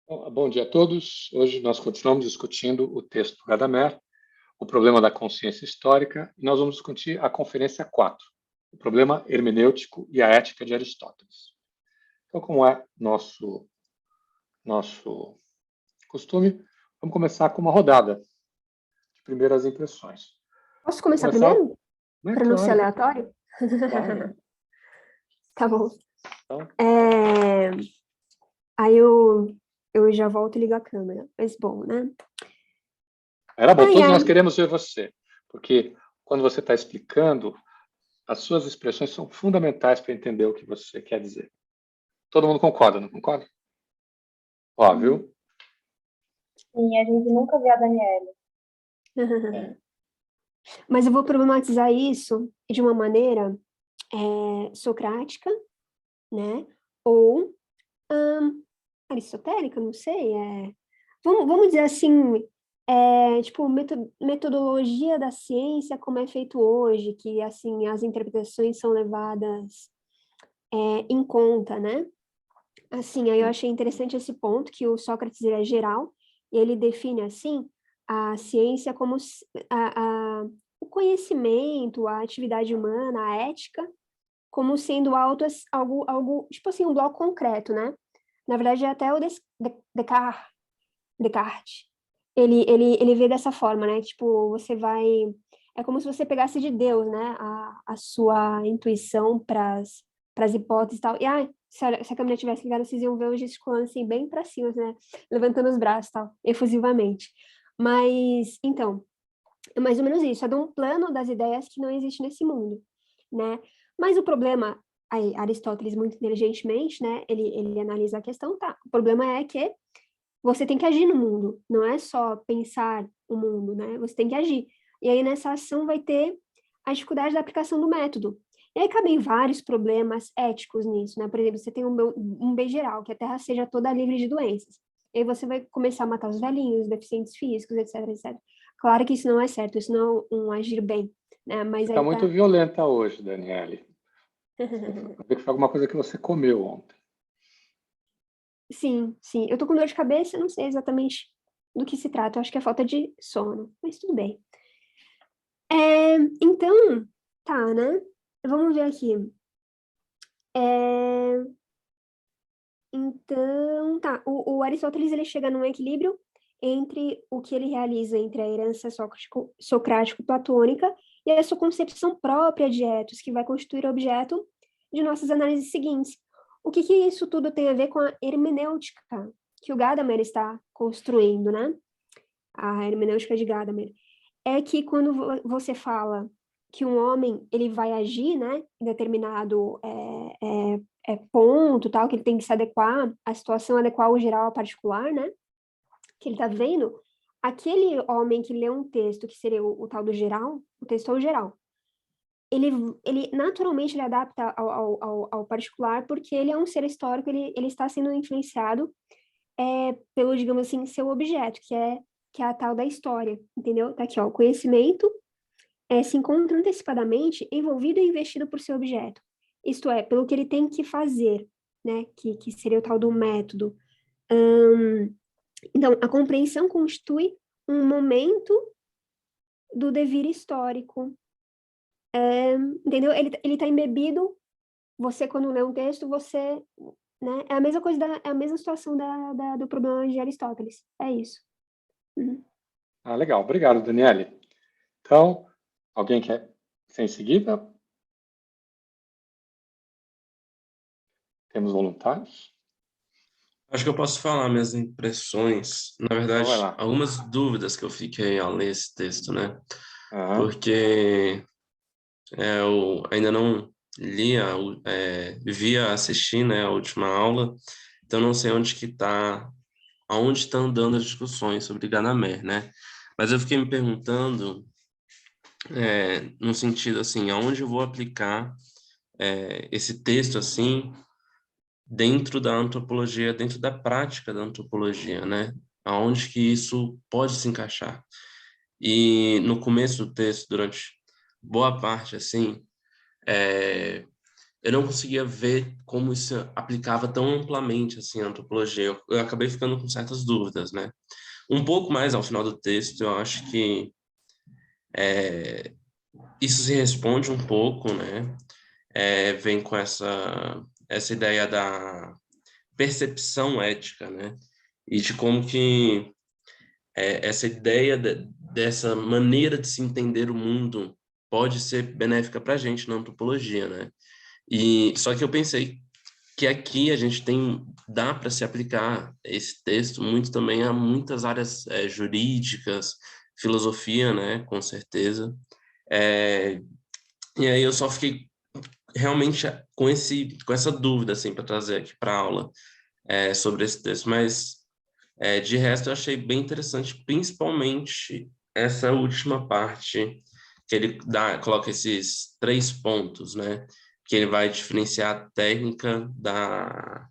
Bom dia a todos. Hoje nós continuamos discutindo o texto do Gadamer, o problema da consciência histórica, e nós vamos discutir a conferência 4, o problema hermenêutico e a ética de Aristóteles. Então, como é nosso costume, vamos começar com uma rodada de primeiras impressões. Posso começar Começar? primeiro? Para não ser Claro, aleatório? claro. Tá bom. Então, Aí eu já volto e ligo a câmera. Mas bom, né? era bom, todos nós Ai. queremos ver você, porque quando você está explicando, as suas expressões são fundamentais para entender o que você quer dizer. Todo mundo concorda, não concorda? Ó, viu? Sim, a gente nunca viu a Daniela. Mas eu vou problematizar isso de uma maneira socrática, né? Ou aristotélica, não sei. Vamos dizer assim, tipo, metodologia da ciência como é feito hoje, que assim as interpretações são levadas em conta, né? Assim, aí eu achei interessante esse ponto, que o Sócrates ele é geral, e ele define, assim, a ciência como o conhecimento, a atividade humana, a ética, como sendo algo, tipo assim, um bloco concreto, né? Na verdade, é até o Descartes. Ele vê dessa forma, né? Tipo, você vai... É como se você pegasse de Deus, né? A sua intuição para as hipóteses e tal. E, se a câmera tivesse ligada, vocês iam ver o gesticulando, assim, bem para cima, né? Levantando os braços e tal, efusivamente. Mas, então, é mais ou menos isso. É de um plano das ideias que não existe nesse mundo, né? Mas o problema... Aí, Aristóteles, muito inteligentemente, né? Ele analisa a questão, tá? O problema é que você tem que agir no mundo, não é só pensar o mundo, né? Você tem que agir. E aí nessa ação vai ter a dificuldade da aplicação do método. E aí cabem vários problemas éticos nisso, né? Por exemplo, você tem um bem geral, que a Terra seja toda livre de doenças. E aí você vai começar a matar os velhinhos, deficientes físicos, etc, etc. Claro que isso não é certo, isso não é um agir bem, né? Mas Você está aí muito tá... violenta hoje, Daniele. Vê que foi alguma coisa que você comeu ontem. Sim, sim. Eu tô com dor de cabeça, não sei exatamente do que se trata. Eu acho que é falta de sono, mas tudo bem. Então, tá, né? Vamos ver aqui. Então, tá. O Aristóteles, ele chega num equilíbrio entre o que ele realiza entre a herança socrático-platônica e a sua concepção própria de ethos, que vai constituir objeto de nossas análises seguintes. O que isso tudo tem a ver com a hermenêutica que o Gadamer está construindo, né? A hermenêutica de Gadamer. É que quando você fala que um homem ele vai agir, né, em determinado ponto, tal, que ele tem que se adequar à situação, adequar o geral ao particular, né, que ele está vendo, aquele homem que lê um texto que seria o tal do geral, o texto é o geral, ele naturalmente ele adapta ao particular porque ele é um ser histórico, ele está sendo influenciado pelo, digamos assim, seu objeto, que é a tal da história, entendeu? Tá aqui, ó, o conhecimento se encontra antecipadamente envolvido e investido por seu objeto. Isto é, pelo que ele tem que fazer, né? Que seria o tal do método. Então, a compreensão constitui um momento do devir histórico. Entendeu? Ele tá embebido, você quando lê um texto, você... Né? É a mesma coisa, é a mesma situação do problema de Aristóteles. É isso. Uhum. Legal. Obrigado, Daniele. Então, alguém quer ser em seguida? Temos voluntários? Acho que eu posso falar minhas impressões, na Então, vai verdade, lá. algumas dúvidas que eu fiquei ao ler esse texto, né? Aham. Porque eu ainda não via assistir, né, a última aula, então não sei aonde estão andando as discussões sobre Gadamer, né? Mas eu fiquei me perguntando, no sentido assim, aonde eu vou aplicar esse texto assim dentro da antropologia, dentro da prática da antropologia, né? Aonde que isso pode se encaixar? E no começo do texto, durante boa parte, assim, eu não conseguia ver como isso aplicava tão amplamente assim a antropologia. Eu acabei ficando com certas dúvidas, né? Um pouco mais ao final do texto, eu acho que isso se responde um pouco, né? Vem com essa ideia da percepção ética, né? E de como que essa ideia dessa maneira de se entender o mundo pode ser benéfica para a gente na antropologia, né? E só que eu pensei que aqui a gente dá para se aplicar esse texto muito também a muitas áreas jurídicas, filosofia, né? Com certeza. É, e aí eu só fiquei realmente com essa dúvida assim para trazer aqui para a aula sobre esse texto, mas de resto, eu achei bem interessante, principalmente essa última parte, que ele coloca esses 3 pontos, né? Que ele vai diferenciar a técnica da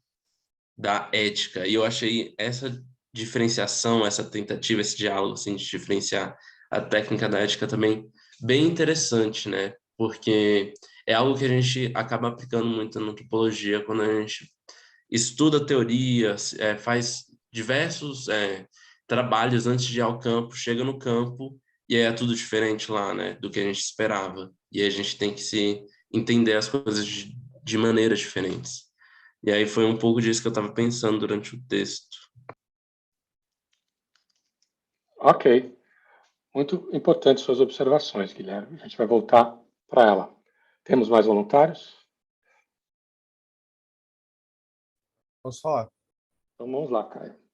ética. E eu achei essa diferenciação, essa tentativa, esse diálogo, assim, de diferenciar a técnica da ética também bem interessante, né? Porque é algo que a gente acaba aplicando muito na antropologia quando a gente estuda teorias, faz diversos trabalhos antes de ir ao campo, chega no campo e aí é tudo diferente lá, né, do que a gente esperava. E aí a gente tem que se entender as coisas de maneiras diferentes. E aí foi um pouco disso que eu estava pensando durante o texto. Ok. Muito importantes suas observações, Guilherme. A gente vai voltar para ela. Temos mais voluntários? Posso falar? Então vamos lá, Caio.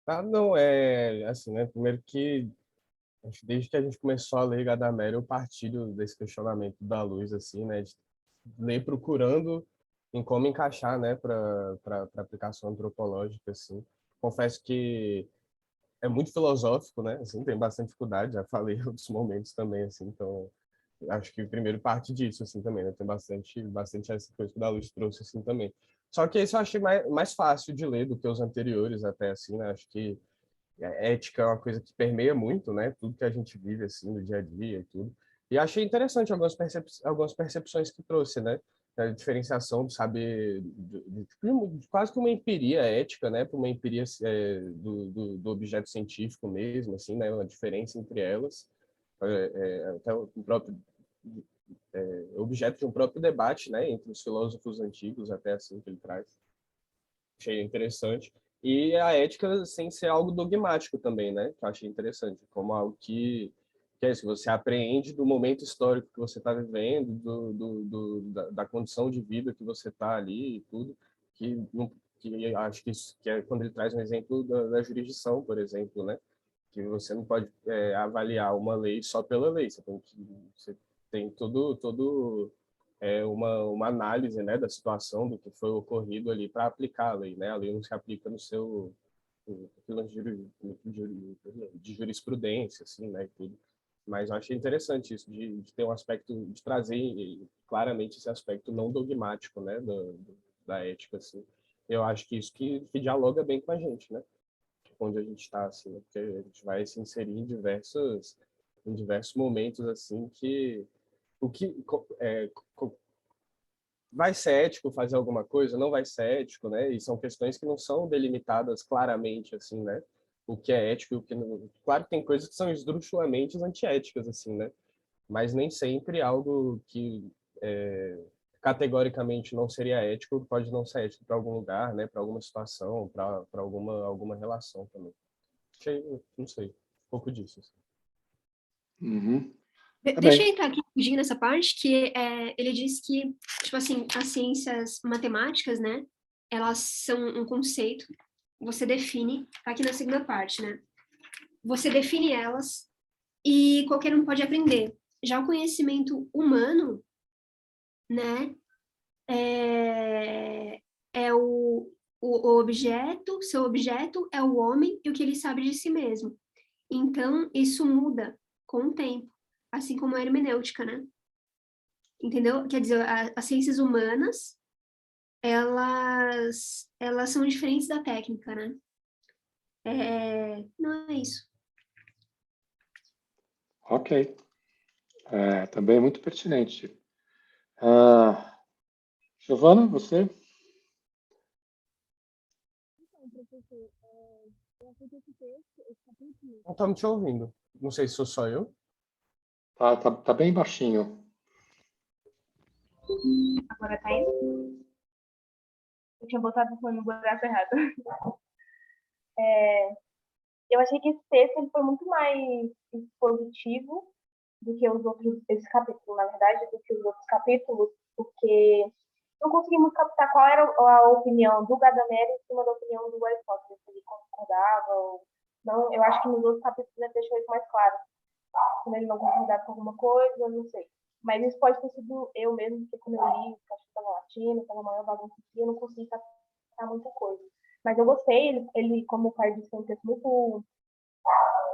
Ah, não, assim, né? Primeiro que acho que desde que a gente começou a ler Gadamer, eu parti desse questionamento da luz, assim, né? De ler procurando em como encaixar, né, para aplicação antropológica, assim. Confesso que é muito filosófico, né? Assim, tem bastante dificuldade, já falei em outros momentos também, assim, então acho que primeiro parte disso, assim, também, né? Tem bastante essa coisa que o da luz trouxe, assim, também. Só que esse eu achei mais fácil de ler do que os anteriores, até, assim, né? Acho que a ética é uma coisa que permeia muito, né? Tudo que a gente vive, assim, no dia a dia e tudo. E achei interessante algumas percepções que trouxe, né? A diferenciação de saber, de quase que uma empiria ética, né? Para uma empiria do objeto científico mesmo, assim, né? Uma diferença entre elas. Até o próprio objeto de um próprio debate, né? Entre os filósofos antigos, até assim que ele traz. Achei interessante. E a ética sem ser algo dogmático também, né? Que eu achei interessante, como algo que é isso, você apreende do momento histórico que você está vivendo, da condição de vida que você está ali e tudo, que, que acho que isso que é quando ele traz um exemplo da jurisdição, por exemplo, né? Que você não pode avaliar uma lei só pela lei, você tem todo uma análise, né, da situação, do que foi ocorrido ali para aplicar a lei, né? A lei não se aplica no seu de jurisprudência, assim, né, e tudo. Mas eu achei interessante isso, de ter um aspecto, de trazer claramente esse aspecto não dogmático, né, da ética, assim. Eu acho que isso que dialoga bem com a gente, né? Onde a gente está, assim, né? Porque a gente vai se inserir em diversos momentos, assim, que o que vai ser ético fazer alguma coisa, não vai ser ético, né? E são questões que não são delimitadas claramente, assim, né? O que é ético e o que não. Claro que tem coisas que são esdrúxulamente antiéticas, assim, né? Mas nem sempre algo que categoricamente não seria ético pode não ser ético para algum lugar, né? Para alguma situação, para alguma relação também. Achei, não sei, um pouco disso. Assim. Uhum. Tá Deixa eu bem. entrar aqui rapidinho nessa parte, que ele diz que, tipo assim, as ciências matemáticas, né, elas são um conceito, você define, tá aqui na segunda parte, né, você define elas e qualquer um pode aprender. Já o conhecimento humano, né, é o objeto, seu objeto é o homem e o que ele sabe de si mesmo. Então, isso muda com o tempo, assim como a hermenêutica, né? Entendeu? Quer dizer, as ciências humanas, elas são diferentes da técnica, né? Não é isso. Ok. Também é muito pertinente. Ah, Giovana, você? Então, professor, eu achei que esse texto, esse capítulo, Não estamos te ouvindo. Não sei se sou só eu. Tá bem baixinho. Agora tá indo? Eu tinha botado o fone no buraco errado. Eu achei que esse texto ele foi muito mais expositivo do que os outros, esse capítulo, na verdade, do que os outros capítulos, porque não conseguimos captar qual era a opinião do Gadamer em cima da opinião do Aristóteles, se ele concordava ou não. Eu acho que nos outros capítulos ele deixou isso mais claro. Quando ele não concordava com alguma coisa, eu não sei. Mas isso pode ter sido eu mesmo, porque quando eu li, acho que estava latino, estava maior bagunça aqui, eu não consegui captar muita coisa. Mas eu gostei, ele como o pai disse, é um texto muito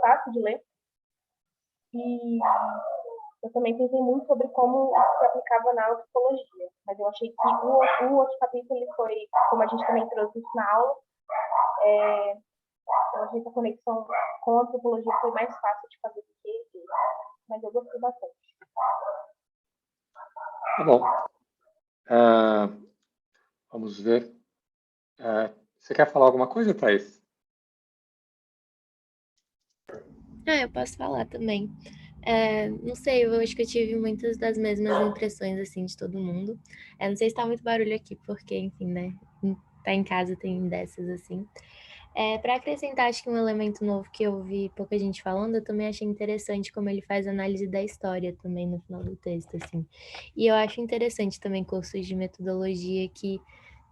fácil de ler. E eu também pensei muito sobre como isso se aplicava na antropologia. Mas eu achei que o outro capítulo ele foi, como a gente também trouxe isso na aula, eu achei que a conexão com a antropologia foi mais fácil de fazer do que esse. Mas eu gostei bastante. Tá bom. Vamos ver. Você quer falar alguma coisa, Thaís? Eu posso falar também. Não sei, eu acho que eu tive muitas das mesmas impressões, assim, de todo mundo. Não sei se tá muito barulho aqui, porque, enfim, né? Tá em casa, tem dessas, assim. Para acrescentar, acho que um elemento novo que eu vi pouca gente falando, eu também achei interessante como ele faz análise da história também no final do texto, assim. E eu acho interessante também cursos de metodologia que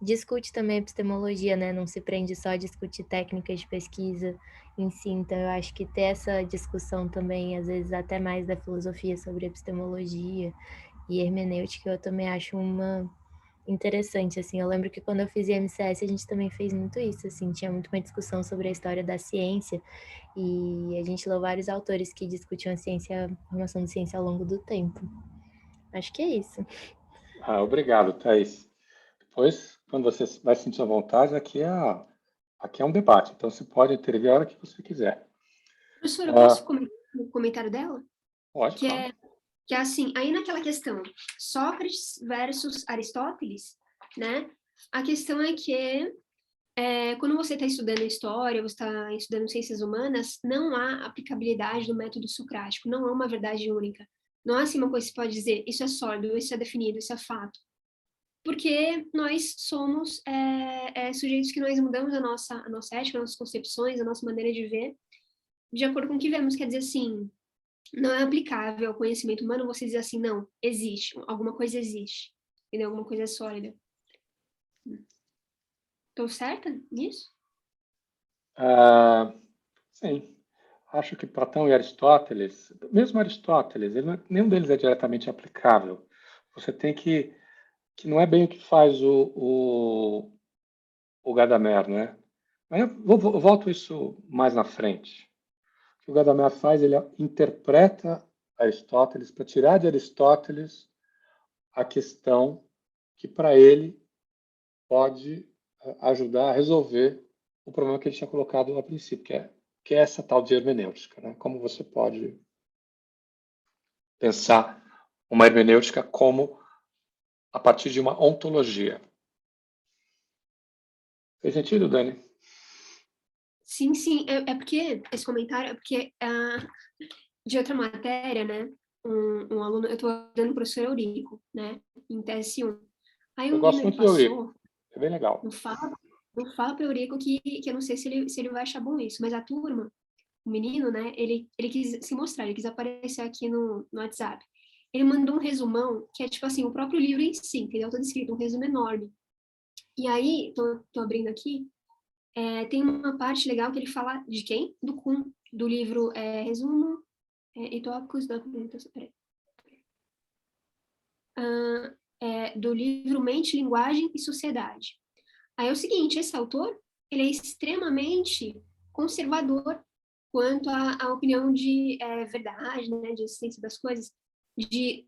discute também a epistemologia, né? Não se prende só a discutir técnicas de pesquisa em si. Então, eu acho que ter essa discussão também, às vezes até mais da filosofia sobre epistemologia e hermenêutica, eu também acho uma interessante, assim. Eu lembro que quando eu fiz IMCS, a gente também fez muito isso, assim. Tinha muito uma discussão sobre a história da ciência e a gente leu vários autores que discutiam a formação de ciência ao longo do tempo. Acho que é isso. Obrigado, Thaís. Depois, quando você vai sentir à vontade, aqui é um debate, então você pode intervir a hora que você quiser. professora, eu posso comentar o comentário dela? Pode, Que claro. que é assim, aí naquela questão, Sócrates versus Aristóteles, né? A questão é que quando você está estudando história, você está estudando ciências humanas, não há aplicabilidade do método socrático, não há uma verdade única. Não há assim uma coisa que você pode dizer, isso é sólido, isso é definido, isso é fato. Porque nós somos sujeitos que nós mudamos a nossa ética, as nossas concepções, a nossa maneira de ver, de acordo com o que vemos. Quer dizer assim, não é aplicável ao conhecimento humano você dizer assim, não, existe, alguma coisa existe, entendeu? Alguma coisa é sólida. Estou certa nisso? Sim. Acho que Platão e Aristóteles, mesmo Aristóteles, nenhum deles é diretamente aplicável. Você tem que não é bem o que faz o Gadamer, né? Mas eu volto isso mais na frente. O que o Gadamer faz, ele interpreta Aristóteles para tirar de Aristóteles a questão que para ele pode ajudar a resolver o problema que ele tinha colocado a princípio, que é essa tal de hermenêutica, né? Como você pode pensar uma hermenêutica como a partir de uma ontologia. Fez sentido, Dani? Sim, sim. É porque, esse comentário é porque de outra matéria, né? Um aluno, eu estou dando o professor Eurico, né? Em tese 1. Aí Eu um menino gosto ele muito do Eurico. passou, É bem legal. não fala para o Eurico que eu não sei se ele vai achar bom isso, mas a turma, o menino, né? Ele quis se mostrar, ele quis aparecer aqui no WhatsApp. Ele mandou um resumão, que é tipo assim, o próprio livro em si, entendeu? Todo escrito, um resumo enorme. E aí, tô abrindo aqui, tem uma parte legal que ele fala de quem? Do Kuhn, do livro Resumo e Tópicos da Apresentação. Do livro Mente, Linguagem e Sociedade. Aí é o seguinte, esse autor, ele é extremamente conservador quanto à opinião de verdade, né, de existência das coisas. Ele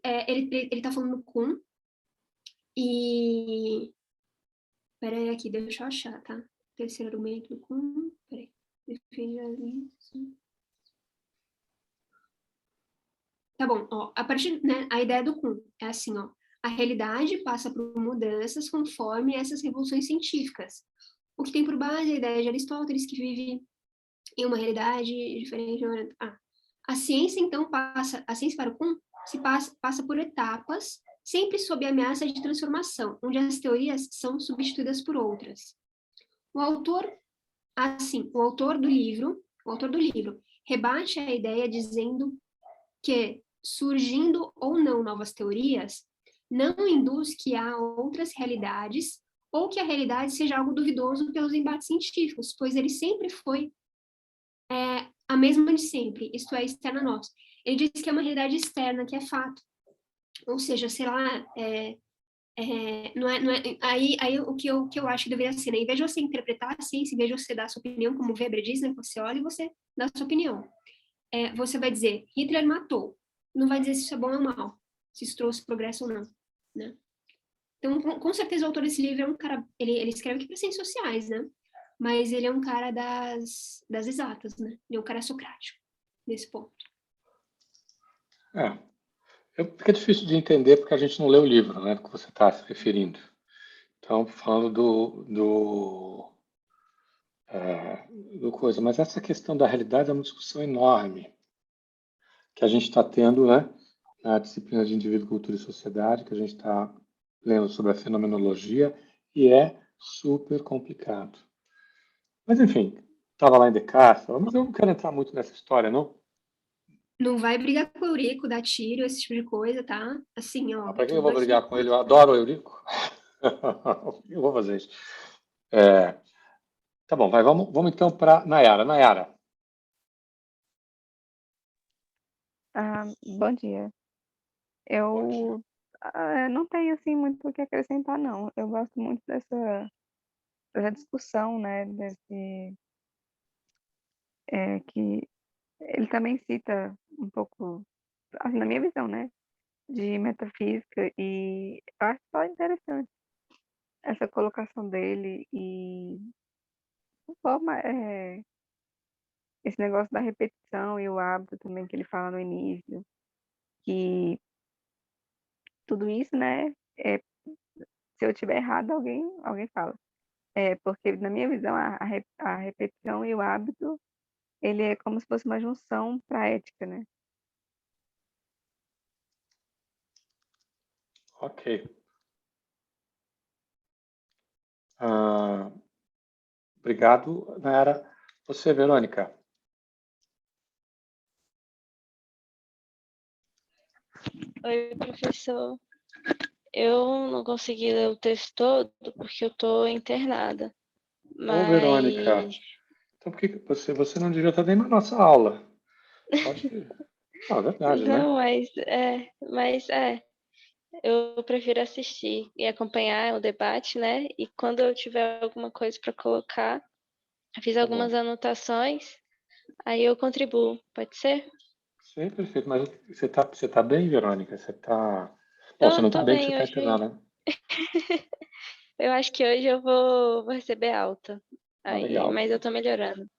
está falando com e... Peraí aqui, deixa eu achar, tá? Terceiro argumento com... Peraí. Tá bom, ó, a partir, né, a ideia do Kuhn é assim, ó, a realidade passa por mudanças conforme essas revoluções científicas. O que tem por base a ideia de Aristóteles, que vive em uma realidade diferente. A ciência, então, a ciência para o Kuhn passa por etapas, sempre sob a ameaça de transformação, onde as teorias são substituídas por outras. O autor do livro rebate a ideia dizendo que, surgindo ou não novas teorias, não induz que há outras realidades ou que a realidade seja algo duvidoso pelos embates científicos, pois ele sempre foi a mesma de sempre, isto é, externa a nós. Ele diz que é uma realidade externa, que é fato. Ou seja, sei lá, aí o que eu acho que deveria ser, né? Em vez de você interpretar a ciência, em vez de você dar a sua opinião, como o Weber diz, né? Você olha e você dá a sua opinião. Você vai dizer, Hitler matou. Não vai dizer se isso é bom ou mal, se isso trouxe progresso ou não, né? Então, com certeza, o autor desse livro é um cara, ele escreve aqui para ciências sociais, né? Mas ele é um cara das exatas, né? Ele é um cara socrático, nesse ponto. Fica difícil de entender porque a gente não lê o livro, né, do que você está se referindo. Então, falando do coisa, mas essa questão da realidade é uma discussão enorme que a gente está tendo, né, na disciplina de indivíduo, cultura e sociedade, que a gente está lendo sobre a fenomenologia, e é super complicado. Mas, enfim, estava lá em Descartes, mas eu não quero entrar muito nessa história, não. Não vai brigar com o Eurico, dar tiro, esse tipo de coisa, tá? Assim, ó. Para que eu vou brigar com ele? Eu adoro o Eurico. Eu vou fazer isso. Tá bom, vamos então para Nayara. Nayara. Bom dia. Eu não tenho assim muito o que acrescentar, não. Eu gosto muito dessa discussão, né? Que ele também cita um pouco, assim, na minha visão, né? De metafísica, e eu acho só interessante essa colocação dele e forma, esse negócio da repetição e o hábito também que ele fala no início, que tudo isso, né? Se eu tiver errado, alguém fala. Porque, na minha visão, a repetição e o hábito, ele é como se fosse uma junção para a ética, né? Ok. Obrigado, Nayara. Você, Verônica. Oi, professor. Eu não consegui ler o texto todo porque eu estou internada. Ô, Verônica. Então por que você não devia estar nem na nossa aula? Pode. Não, é verdade, né? Não, mas eu prefiro assistir e acompanhar o debate, né? E quando eu tiver alguma coisa para colocar, eu fiz algumas anotações, aí eu contribuo, pode ser? Sim, perfeito. Mas você tá bem, Verônica? Você tá. Bom, você Eu não tá tô bem que você bem tá hoje. internada, né? Eu acho que hoje eu vou receber alta. Ah, Aí, legal. mas eu tô melhorando.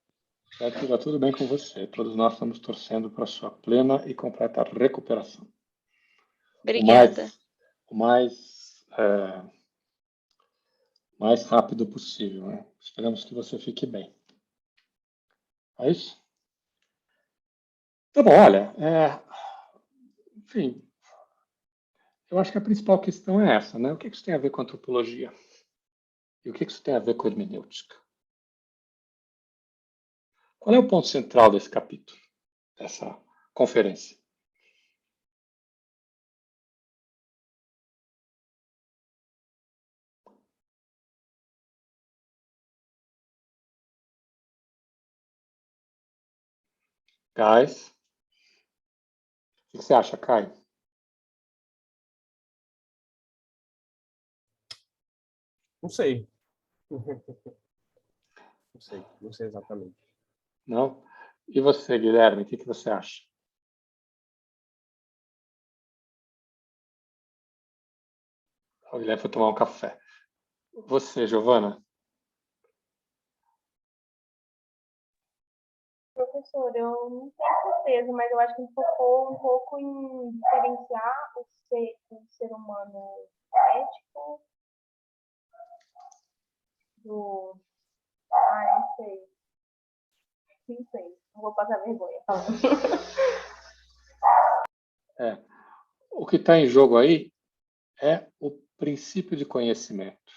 Espero que vá tudo bem com você. Todos nós estamos torcendo para a sua plena e completa recuperação. Obrigada. O mais rápido possível, né? Esperamos que você fique bem. É isso? Tá bom, olha, enfim, eu acho que a principal questão é essa, né? O que isso tem a ver com antropologia? E o que isso tem a ver com hermenêutica? Qual é o ponto central desse capítulo, dessa conferência? Guys? O que você acha, Kai? Não sei. Não sei exatamente. Não? E você, Guilherme, o que você acha? O Guilherme foi tomar um café. Você, Giovana? Professor, professor, eu não tenho certeza, mas eu acho que ele focou um pouco em diferenciar o ser humano ético do... Ah, não sei. Não sei. Não vou passar vergonha falando. O que está em jogo aí é o princípio de conhecimento.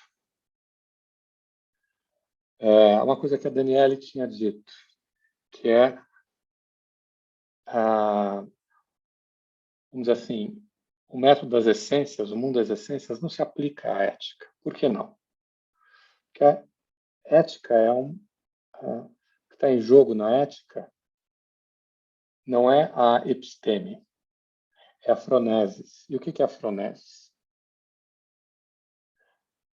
É uma coisa que a Daniele tinha dito, que é, vamos dizer assim, o método das essências, o mundo das essências, não se aplica à ética. Por que não? Porque a ética o que está em jogo na ética não é a episteme, é a phronesis. E o que é a phronesis?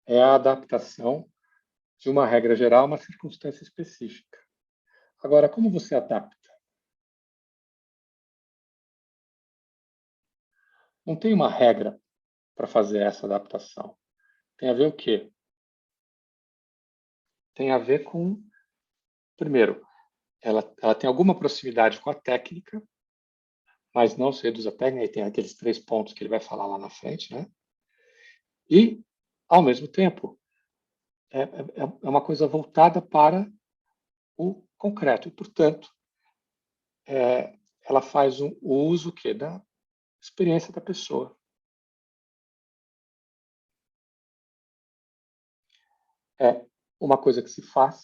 É a adaptação de uma regra geral a uma circunstância específica. Agora, como você adapta? Não tem uma regra para fazer essa adaptação. Tem a ver o quê? Tem a ver com, primeiro, ela tem alguma proximidade com a técnica, mas não se reduz à técnica, e tem aqueles 3 pontos que ele vai falar lá na frente, né? E, ao mesmo tempo, é uma coisa voltada para o concreto. E, portanto, ela faz o uso que da experiência da pessoa. É uma coisa que se faz,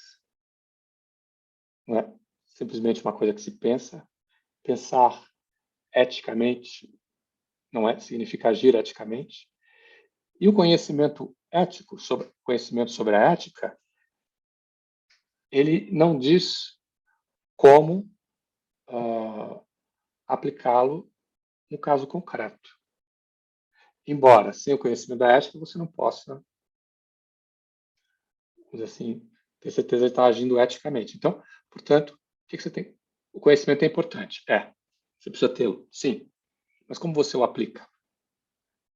não é simplesmente uma coisa que se pensa. Pensar eticamente não significa agir eticamente. E o conhecimento ético, conhecimento sobre a ética, ele não diz como aplicá-lo no caso concreto. Embora, sem o conhecimento da ética, você não possa, vamos dizer assim, ter certeza de estar agindo eticamente. Então, portanto, o que você tem? O conhecimento é importante. Você precisa tê-lo, sim. Mas como você o aplica?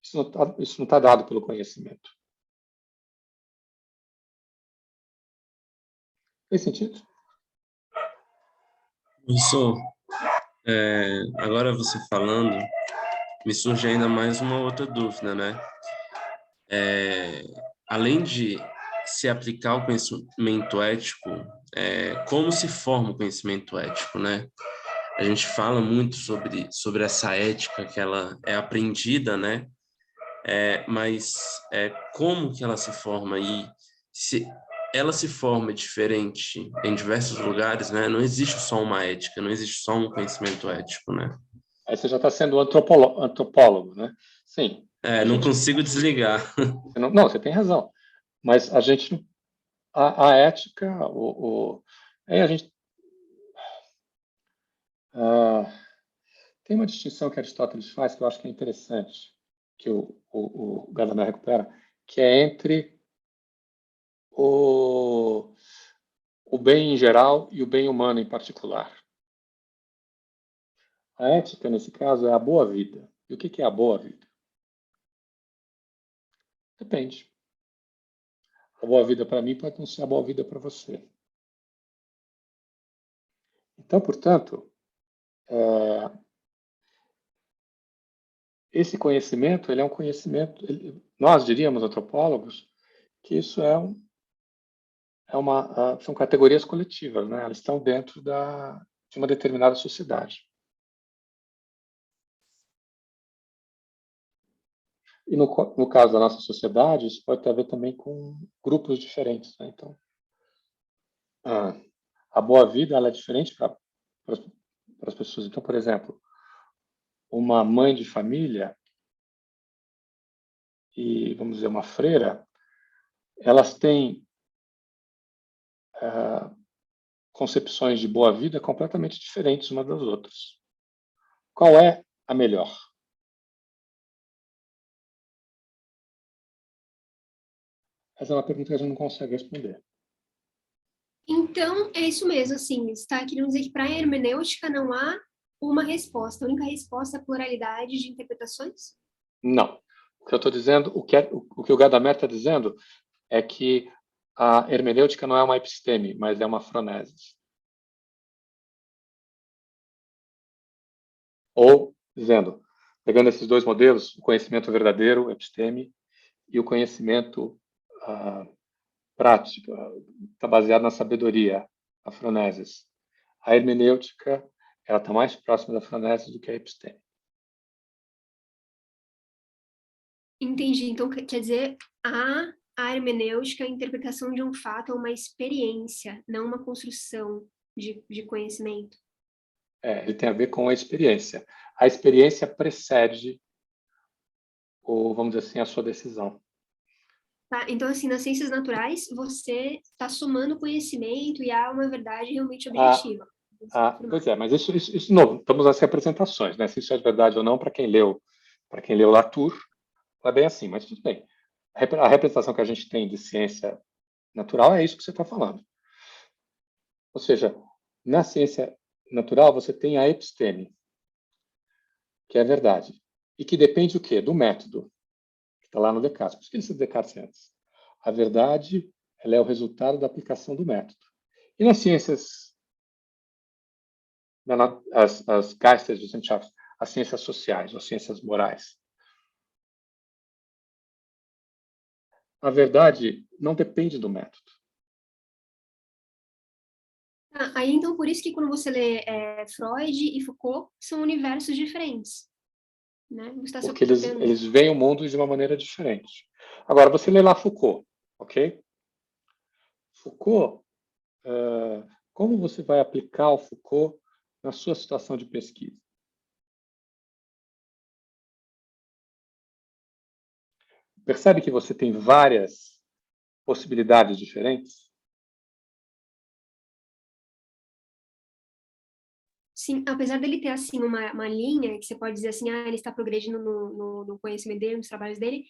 Isso não está dado pelo conhecimento. Fez sentido? Professor, agora você falando, me surge ainda mais uma outra dúvida, né? Além de se aplicar o conhecimento ético, como se forma o conhecimento ético, né? A gente fala muito sobre essa ética que ela é aprendida, né? Mas como que ela se forma e se ela se forma diferente em diversos lugares, né? Não existe só uma ética, não existe só um conhecimento ético, né? Aí você já está sendo antropólogo, né? Sim. Não consigo desligar. Não, você tem razão. Mas a gente, a ética, aí a gente tem uma distinção que Aristóteles faz que eu acho que é interessante, que o Gadamer recupera, que é entre o bem em geral e o bem humano em particular. A ética, nesse caso, é a boa vida. E o que é a boa vida? Depende. A boa vida para mim pode não ser a boa vida para você. Então, portanto, esse conhecimento, ele é um conhecimento, nós diríamos, antropólogos, que isso são categorias coletivas, né? Elas estão dentro de uma determinada sociedade. E no caso da nossa sociedade, isso pode ter a ver também com grupos diferentes, né? Então, a boa vida ela é diferente para as pessoas. Então, por exemplo, uma mãe de família e, vamos dizer, uma freira, elas têm concepções de boa vida completamente diferentes umas das outras. Qual é a melhor? Essa é uma pergunta que a gente não consegue responder. Então, é isso mesmo, assim, você está querendo dizer que para a hermenêutica não há uma resposta, a única resposta é a pluralidade de interpretações? Não. O que eu estou dizendo, o que o Gadamer está dizendo é que a hermenêutica não é uma episteme, mas é uma phronesis. Ou, dizendo, pegando esses dois modelos, o conhecimento verdadeiro, episteme, e o conhecimento prático, está baseado na sabedoria, a phronesis. A hermenêutica, ela está mais próxima da phronesis do que a episteme. Entendi. Então, quer dizer, a hermenêutica, a interpretação de um fato é uma experiência, não uma construção de conhecimento. Ele tem a ver com a experiência. A experiência precede, vamos dizer assim, a sua decisão. Tá? Então, assim, nas ciências naturais, você está somando conhecimento e há uma verdade realmente objetiva. Pois é, mas isso não. Estamos nas representações, né? Se isso é verdade ou não, para quem leu Latour, é bem assim, mas tudo bem. A representação que a gente tem de ciência natural é isso que você está falando. Ou seja, na ciência natural, você tem a episteme, que é a verdade. E que depende do quê? Do método, que está lá no Descartes. Por isso que ele disse Descartes antes. A verdade, ela é o resultado da aplicação do método. E nas ciências, as Geisteswissenschaften, as ciências sociais, as ciências morais, a verdade não depende do método. Aí, então, por isso que quando você lê Freud e Foucault, são universos diferentes. Né? Porque eles veem o mundo de uma maneira diferente. Agora, você lê lá Foucault, ok? Foucault, como você vai aplicar o Foucault na sua situação de pesquisa? Percebe que você tem várias possibilidades diferentes? Sim, apesar dele ter, assim, uma linha que você pode dizer assim, ele está progredindo no conhecimento dele, nos trabalhos dele,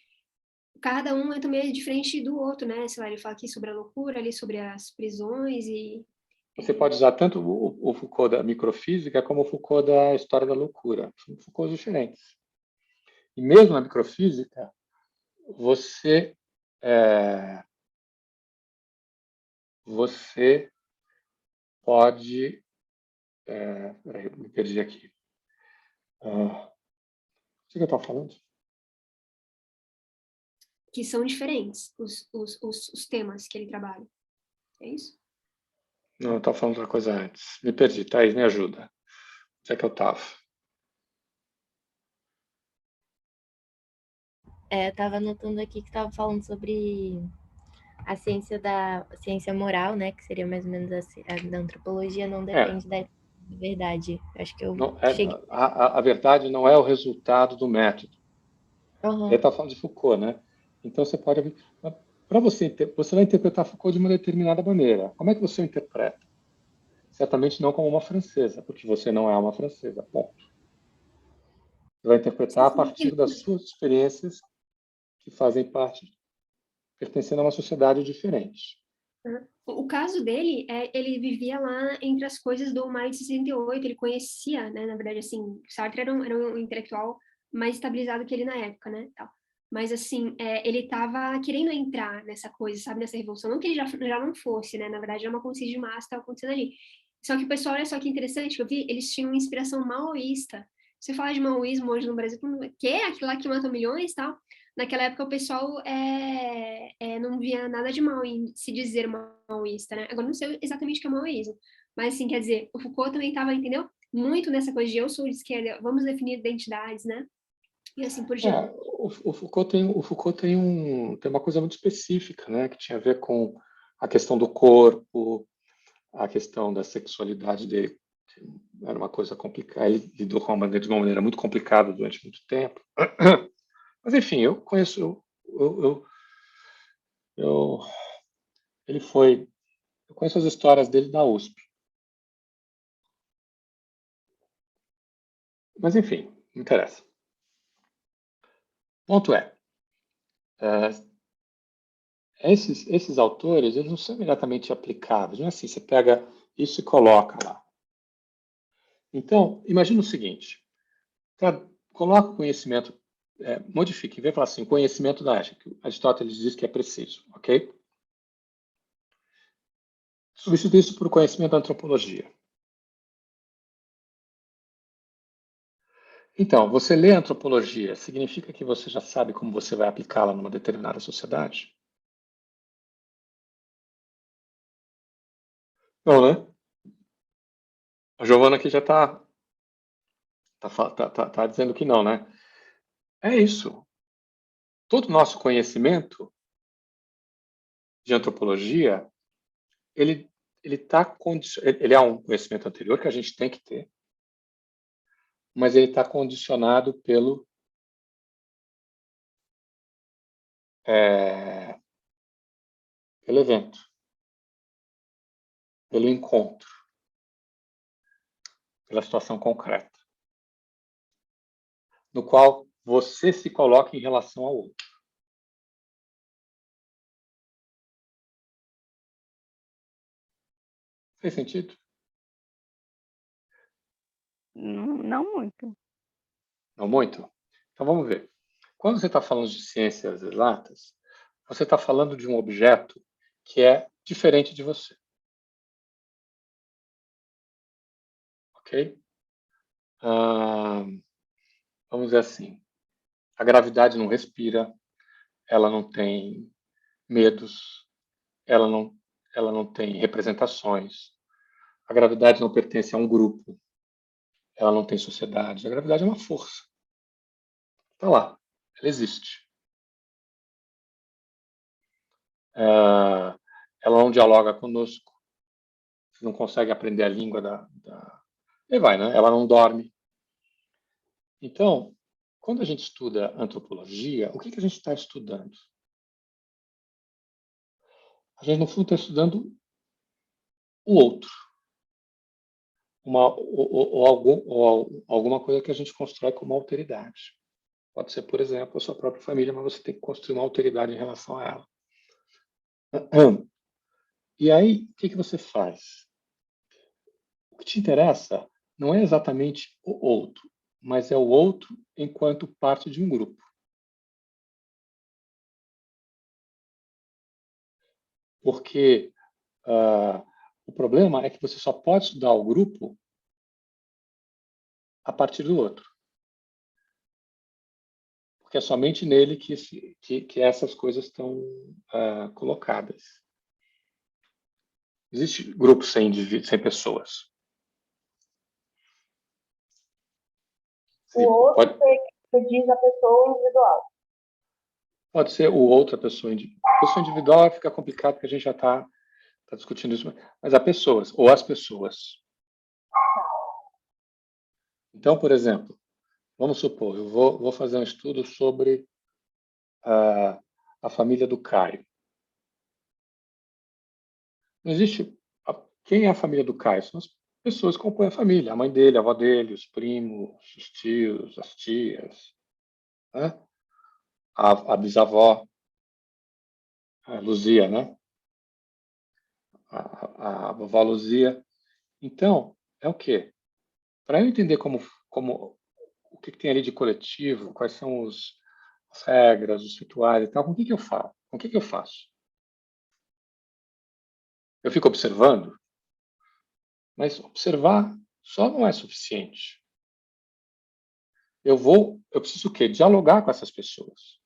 cada um também diferente do outro, né? Sei lá, ele fala aqui sobre a loucura, ali sobre as prisões e... Você pode usar tanto o Foucault da microfísica como o Foucault da história da loucura. São Foucaults diferentes. E mesmo na microfísica, você pode... Peraí, me perdi aqui. O que eu estava falando? Que são diferentes, os temas que ele trabalha. É isso? Não, eu estava falando outra coisa antes. Me perdi. Thaís, me ajuda. Onde é que eu estava? Eu estava anotando aqui que estava falando sobre a ciência moral, né? Que seria mais ou menos a da antropologia, não depende da verdade. Acho que eu cheguei. A verdade não é o resultado do método. Uhum. Ele está falando de Foucault, né? Então você pode... Para você vai interpretar Foucault de uma determinada maneira. Como é que você o interpreta? Certamente não como uma francesa, porque você não é uma francesa, ponto. Você vai interpretar a partir das suas experiências que fazem parte, pertencendo a uma sociedade diferente. O caso dele ele vivia lá entre as coisas do Maio de 68, ele conhecia, né, na verdade, assim, Sartre era um intelectual mais estabilizado que ele na época, né, tal. Mas, assim, ele estava querendo entrar nessa coisa, sabe, nessa revolução, não que ele já não fosse, né, na verdade, era uma consciência de massa que estava acontecendo ali. Só que o pessoal, olha só que interessante, que eu vi, eles tinham inspiração maoísta. Você fala de maoísmo hoje no Brasil, que é aquilo lá que mata milhões e tal. Naquela época o pessoal não via nada de mal em se dizer maoísta, né? Agora não sei exatamente o que é maoísmo, mas assim, quer dizer, o Foucault também estava, entendeu? Muito nessa coisa de eu sou de esquerda, vamos definir identidades, né? E assim por diante. O Foucault tem uma coisa muito específica, né? Que tinha a ver com a questão do corpo, a questão da sexualidade dele. Era uma coisa complicada, ele lidou de uma maneira muito complicada durante muito tempo. Mas, enfim, eu conheço... Eu conheço as histórias dele da USP. Mas, enfim, não interessa. O ponto é, esses autores, eles não são imediatamente aplicáveis. Não é assim, você pega isso e coloca lá. Então, imagina o seguinte, coloca o conhecimento, modifique, vem falar assim, conhecimento da ética. Aristóteles diz que é preciso, ok? Substitui isso por conhecimento da antropologia. Então, você lê antropologia, significa que você já sabe como você vai aplicá-la numa determinada sociedade? Não, né? A Giovana aqui já tá dizendo que não, né? É isso. Todo o nosso conhecimento de antropologia, ele, ele é um conhecimento anterior que a gente tem que ter, mas ele está condicionado pelo evento, pelo encontro, pela situação concreta, no qual você se coloca em relação ao outro. Fez sentido? Não muito. Não muito? Então vamos ver. Quando você está falando de ciências exatas, você está falando de um objeto que é diferente de você. Ok? Vamos dizer assim, a gravidade não respira, ela não tem medos, ela não tem representações, a gravidade não pertence a um grupo, ela não tem sociedade, a gravidade é uma força. Está lá, ela existe. Ela não dialoga conosco, você não consegue aprender a língua E vai, né? Ela não dorme. Então, quando a gente estuda antropologia, o que a gente está estudando? A gente, no fundo, está estudando o outro. Ou alguma coisa que a gente constrói como alteridade. Pode ser, por exemplo, a sua própria família, mas você tem que construir uma alteridade em relação a ela. E aí, o que você faz? O que te interessa não é exatamente o outro, mas é o outro enquanto parte de um grupo. Porque o problema é que você só pode estudar o grupo a partir do outro. Porque é somente nele que essas coisas estão colocadas. Existe grupo sem pessoas. O outro você diz a pessoa individual. Pode ser o outro, a pessoa individual. A pessoa individual fica complicado porque a gente já está discutindo isso. Mas há pessoas, ou as pessoas. Então, por exemplo, vamos supor, eu vou fazer um estudo sobre a família do Caio. Não existe. Quem é a família do Caio? São as pessoas que compõem a família. A mãe dele, a avó dele, os primos, os tios, as tias, né? A bisavó, a Luzia, né? A vovó Luzia. Então, é o quê? Para eu entender o que tem ali de coletivo, quais são as regras, os rituais e tal, com o que eu falo? Com o que eu faço? Eu fico observando, mas observar só não é suficiente. Eu preciso o quê? Dialogar com essas pessoas.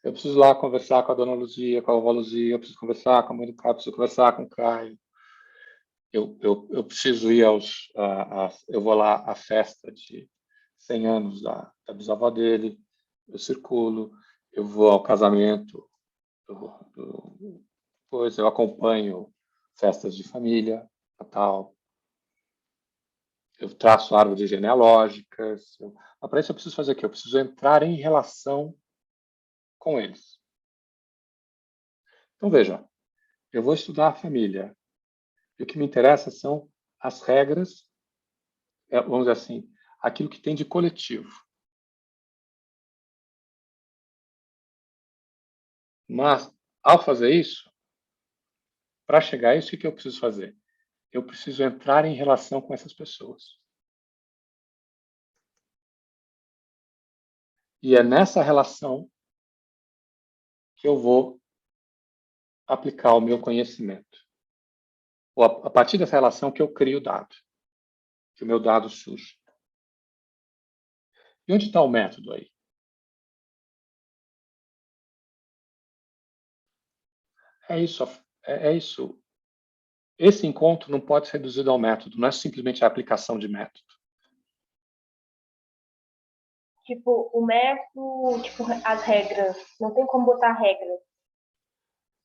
Eu preciso lá conversar com a dona Luzia, com a vovó Luzia, eu preciso conversar com a mãe do Caio, eu preciso conversar com o Caio. Eu preciso ir eu vou lá à festa de 100 anos da bisavó dele, eu circulo, eu vou ao casamento, depois eu acompanho festas de família, Natal, eu traço árvores genealógicas. Mas para isso eu preciso fazer o quê? Eu preciso entrar em relação com eles. Então, veja, eu vou estudar a família. E o que me interessa são as regras, vamos dizer assim, aquilo que tem de coletivo. Mas, ao fazer isso, para chegar a isso, o que eu preciso fazer? Eu preciso entrar em relação com essas pessoas. E é nessa relação que eu vou aplicar o meu conhecimento. Ou a partir dessa relação que eu crio o dado, que o meu dado surge. E onde está o método aí? É isso, é isso. Esse encontro não pode ser reduzido ao método, não é simplesmente a aplicação de método. Tipo, o método, tipo, as regras. Não tem como botar regras.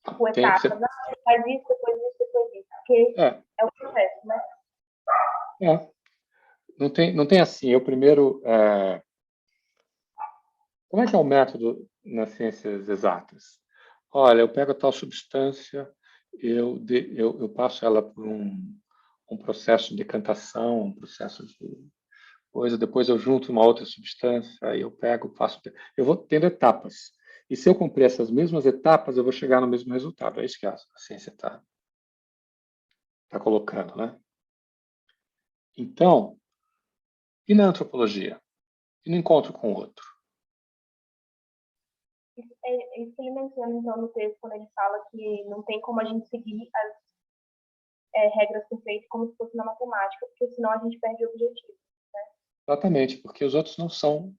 Tipo, Tem que etapas. ser, Ah, faz isso, depois isso, depois isso. Porque é, é o processo, né? é. Não tem assim, eu primeiro... como é que é o método nas ciências exatas? Olha, eu pego a tal substância, eu passo ela por um processo de decantação, um processo de coisa, depois eu junto uma outra substância, aí eu pego, faço... Eu vou tendo etapas. E se eu cumprir essas mesmas etapas, eu vou chegar no mesmo resultado. É isso que a ciência está colocando, né? Então, e na antropologia? E no encontro com o outro? É isso que ele menciona, então, no texto, quando ele fala que não tem como a gente seguir as regras perfeitas como se fosse na matemática, porque senão a gente perde o objetivo. Exatamente, porque os outros não são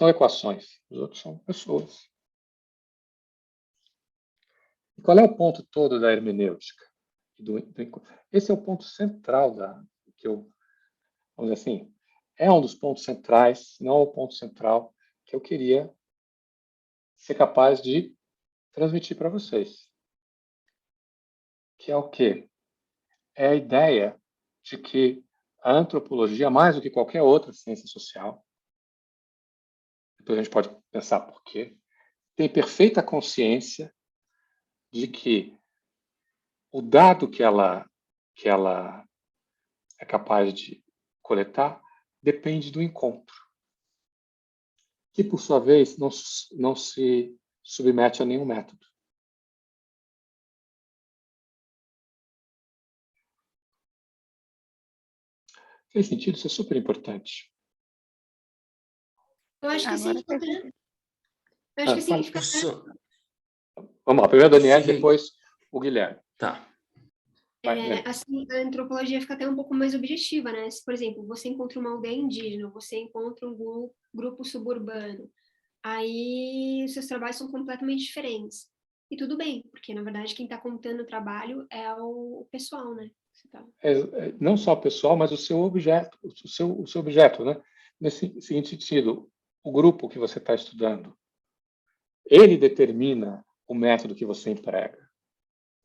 equações, os outros são pessoas. E qual é o ponto todo da hermenêutica? Esse é o ponto central que eu, vamos dizer assim, é um dos pontos centrais, se não é o ponto central que eu queria ser capaz de transmitir para vocês. Que é o quê? É a ideia de que a antropologia, mais do que qualquer outra ciência social, depois a gente pode pensar por quê, tem perfeita consciência de que o dado que ela é capaz de coletar depende do encontro, que, por sua vez, não se submete a nenhum método. Fez sentido? Isso é super importante. Eu acho que sim, Agora faz sentido. eu acho que sim, Fala. fica Vamos lá, primeiro a Daniela, Fica- depois o Guilherme. Tá. Vai, Daniela. assim, a antropologia fica até um pouco mais objetiva, né? Se, por exemplo, você encontra uma aldeia indígena, você encontra um grupo suburbano, aí os seus trabalhos são completamente diferentes. E tudo bem, porque na verdade quem está contando o trabalho é o pessoal, né? Não só o pessoal, mas o seu objeto, o seu objeto, né? Nesse seguinte sentido, o grupo que você está estudando, ele determina o método que você emprega.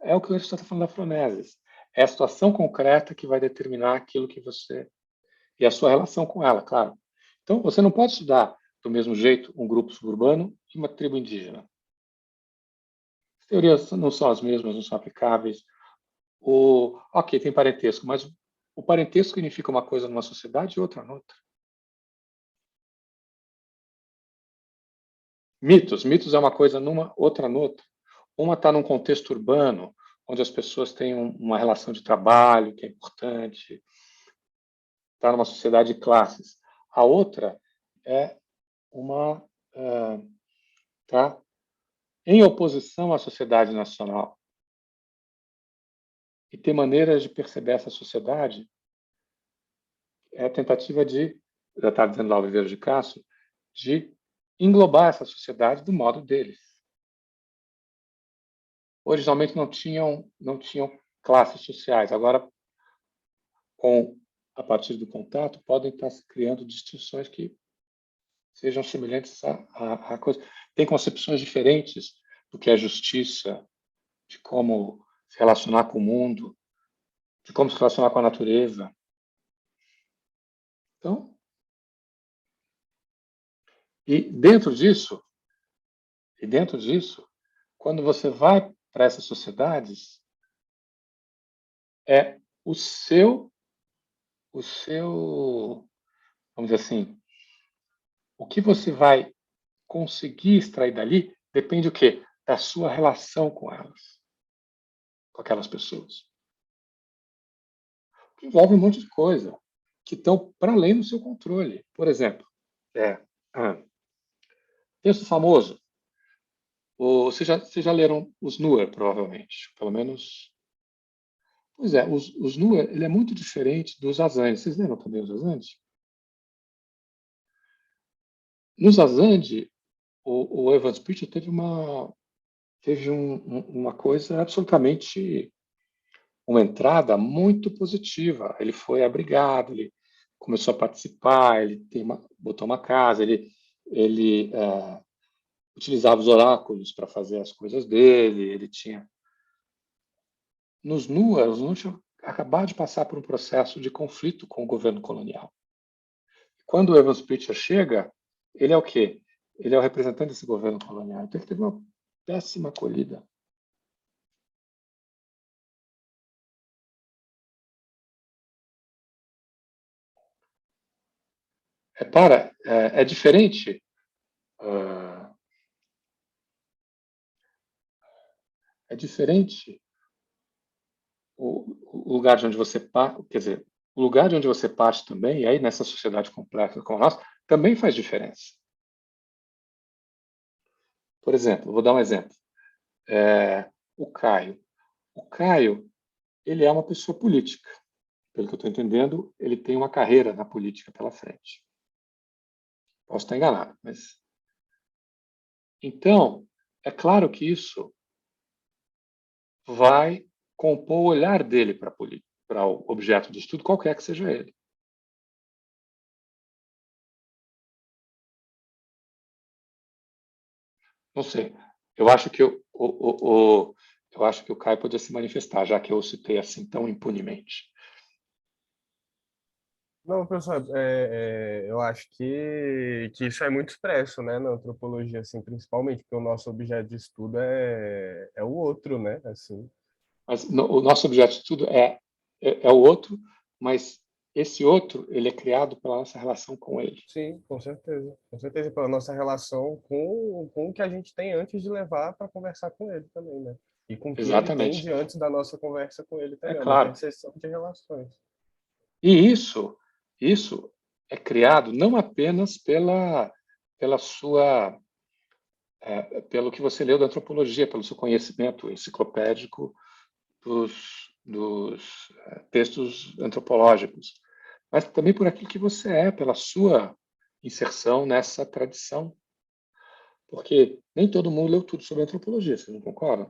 É o que a gente está falando da Afroneses. É a situação concreta que vai determinar aquilo que você... E a sua relação com ela, claro. Então, você não pode estudar do mesmo jeito um grupo suburbano e uma tribo indígena. As teorias não são as mesmas, não são aplicáveis. Ok, tem parentesco, mas o parentesco significa uma coisa numa sociedade e outra noutra. Mitos é uma coisa numa, outra noutra. Uma está num contexto urbano, onde as pessoas têm uma relação de trabalho que é importante, está numa sociedade de classes. A outra é uma tá em oposição à sociedade nacional. E ter maneiras de perceber essa sociedade é a tentativa de, já está dizendo lá o Viveiro de Castro, de englobar essa sociedade do modo deles. Originalmente não tinham classes sociais, agora, a partir do contato, podem estar se criando distinções que sejam semelhantes à coisa. Tem concepções diferentes do que é justiça, de como se relacionar com o mundo, de como se relacionar com a natureza. Então, e dentro disso, quando você vai para essas sociedades, é o seu, vamos dizer assim, o que você vai conseguir extrair dali depende o quê? Da sua relação com elas, com aquelas pessoas. Envolve um monte de coisa que estão para além do seu controle. Por exemplo, texto famoso. Vocês já leram os Nuer, provavelmente. Pelo menos. Pois é, os Nuer, ele é muito diferente dos Azanis. Vocês leram também os Azanis? No Zazandi, o Evans Pritchard teve uma coisa absolutamente, uma entrada muito positiva. Ele foi abrigado, ele começou a participar, ele botou uma casa, ele utilizava os oráculos para fazer as coisas dele, ele tinha... Os NUA tinham acabado de passar por um processo de conflito com o governo colonial. Quando o Evans Pritchard chega, ele é o quê? Ele é o representante desse governo colonial. Então, ele teve uma péssima acolhida. Repara, é diferente. É diferente o lugar de onde você parte, quer dizer, o lugar de onde você parte também, e aí nessa sociedade complexa como a nossa, também faz diferença. Por exemplo, vou dar um exemplo. O Caio. O Caio, ele é uma pessoa política. Pelo que eu estou entendendo, ele tem uma carreira na política pela frente. Posso estar enganado, mas... Então, é claro que isso vai compor o olhar dele para o objeto de estudo, qualquer que seja ele. Não sei. Eu acho que eu acho que o Caio podia se manifestar, já que eu o citei assim tão impunemente. Não, professor, eu acho que isso é muito expresso, né, na antropologia, assim, principalmente porque o nosso objeto de estudo é o outro, né, assim. Mas o nosso objeto de estudo é o outro, mas esse outro ele é criado pela nossa relação com ele. Sim, com certeza, pela nossa relação com o que a gente tem antes de levar para conversar com ele também, né, e com o que ele tem Exatamente. diante da nossa conversa com ele É também, é uma claro. interseção de relações. E isso é criado não apenas pela sua pelo que você leu da antropologia, pelo seu conhecimento enciclopédico dos textos antropológicos, mas também por aquilo que você é, pela sua inserção nessa tradição. Porque nem todo mundo leu tudo sobre antropologia, você não concorda?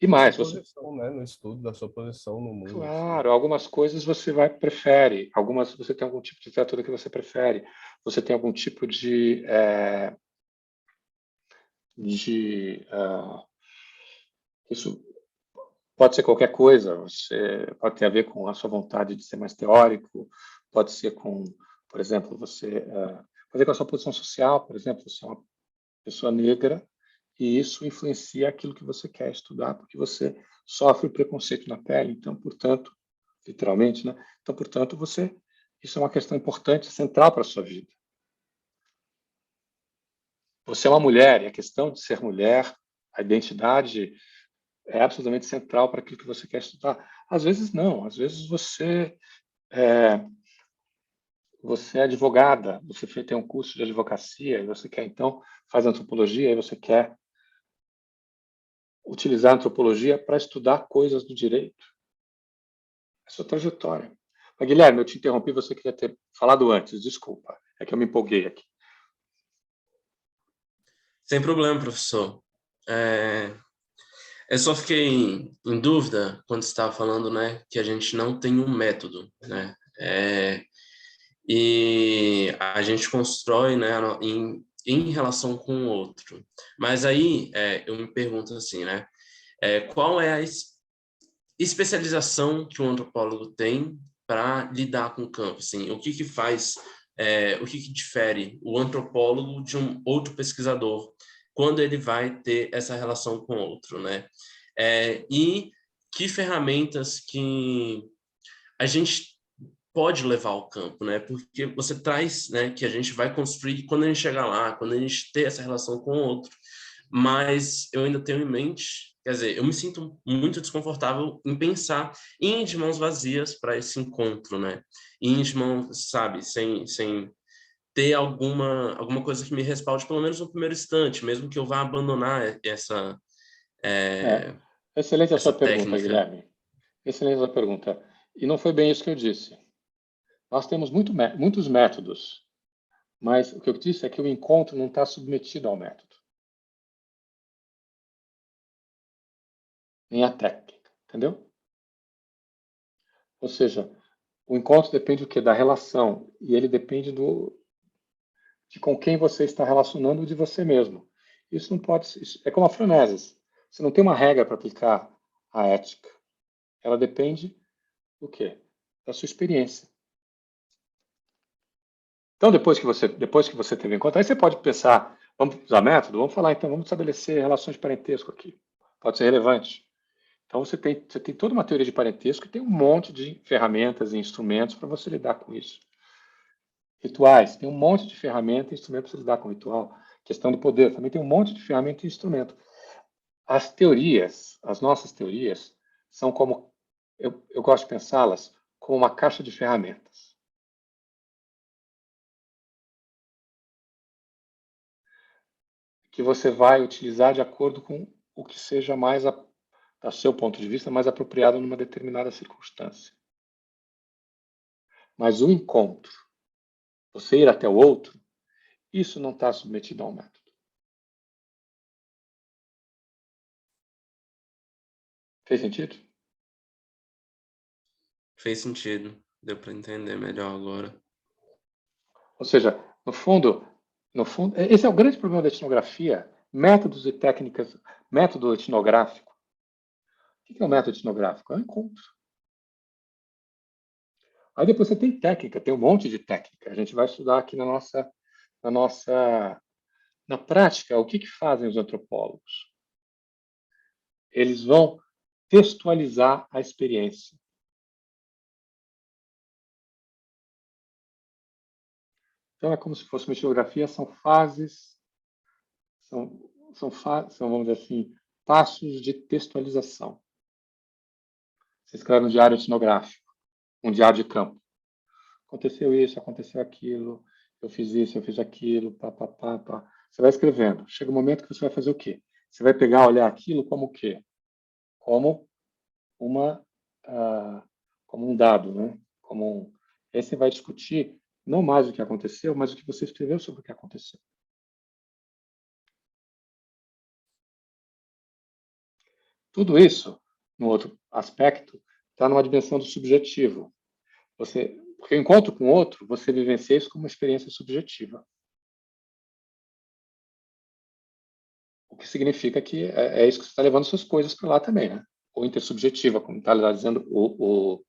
E Da sua mais, você... posição, né, no estudo, da sua posição no mundo, assim. Claro, algumas coisas você prefere, algumas você tem algum tipo de literatura que você prefere, você tem algum tipo de isso pode ser qualquer coisa, você pode ter a ver com a sua vontade de ser mais teórico, pode ser com, por exemplo, pode ser com a sua posição social, por exemplo, você é uma pessoa negra e isso influencia aquilo que você quer estudar, porque você sofre o preconceito na pele, então, portanto, literalmente, né? Então, portanto, isso é uma questão importante, central para a sua vida. Você é uma mulher e a questão de ser mulher, a identidade é absolutamente central para aquilo que você quer estudar. Às vezes não, às vezes você é advogada, você tem um curso de advocacia e você quer então faz antropologia e você quer utilizar a antropologia para estudar coisas do direito. É a sua trajetória. Mas, Guilherme, eu te interrompi, você queria ter falado antes, desculpa, é que eu me empolguei aqui. Sem problema, professor. Eu só fiquei em dúvida quando você estava falando, né, que a gente não tem um método, né, e a gente constrói, né, em relação com o outro. Mas aí eu me pergunto assim, né, qual é a especialização que um antropólogo tem para lidar com o campo? Assim, o que faz, o que difere o antropólogo de um outro pesquisador quando ele vai ter essa relação com o outro, né? E que ferramentas que a gente pode levar ao campo, né? Porque você traz, né, que a gente vai construir quando a gente chegar lá, quando a gente ter essa relação com o outro. Mas eu ainda tenho em mente, quer dizer, eu me sinto muito desconfortável em pensar em ir de mãos vazias para esse encontro, né? Ir de mãos, sabe, sem ter alguma coisa que me respalde, pelo menos no primeiro instante, mesmo que eu vá abandonar Excelente a sua essa pergunta, técnica. Guilherme. Excelente a sua pergunta. E não foi bem isso que eu disse. Nós temos muitos métodos, Mas o que eu disse é que o encontro não está submetido ao método, nem à técnica, entendeu? Ou seja, o encontro depende do quê? Da relação, e ele depende de com quem você está relacionando de você mesmo. Isso não pode ser, é como a Phronesis. Você não tem uma regra para aplicar a ética. Ela depende do quê? Da sua experiência. Então, depois que você teve em conta, aí você pode pensar, vamos usar método? Vamos falar então, vamos estabelecer relações de parentesco aqui. Pode ser relevante. Então, você tem toda uma teoria de parentesco e tem um monte de ferramentas e instrumentos para você lidar com isso. Rituais, tem um monte de ferramenta e instrumento para você lidar com o ritual. Questão do poder, também tem um monte de ferramenta e instrumento. As teorias, as nossas teorias, são como, eu gosto de pensá-las como uma caixa de ferramentas. Que você vai utilizar de acordo com o que seja mais, do seu ponto de vista, mais apropriado numa determinada circunstância. Mas o encontro, você ir até o outro, isso não está submetido ao método. Fez sentido? Fez sentido. Deu para entender melhor agora. Ou seja, no fundo, esse é o grande problema da etnografia, métodos e técnicas, método etnográfico. O que é o método etnográfico? É um encontro. Aí depois você tem técnica, tem um monte de técnica. A gente vai estudar aqui na prática, o que fazem os antropólogos? Eles vão textualizar a experiência. Então é como se fosse uma etnografia, são fases, vamos dizer assim, passos de textualização. Você escreve um diário etnográfico, um diário de campo. Aconteceu isso, aconteceu aquilo, eu fiz isso, eu fiz aquilo, pá, pá, pá, pá. Você vai escrevendo. Chega um momento que você vai fazer o quê? Você vai pegar, olhar aquilo como o quê? Como como um dado, né? Aí você vai discutir não mais o que aconteceu, mas o que você escreveu sobre o que aconteceu. Tudo isso, no outro aspecto, está numa dimensão do subjetivo. Porque o encontro com o outro, você vivencia isso como uma experiência subjetiva. O que significa que é isso que você está levando suas coisas para lá também, né? Ou intersubjetiva, como está dizendo o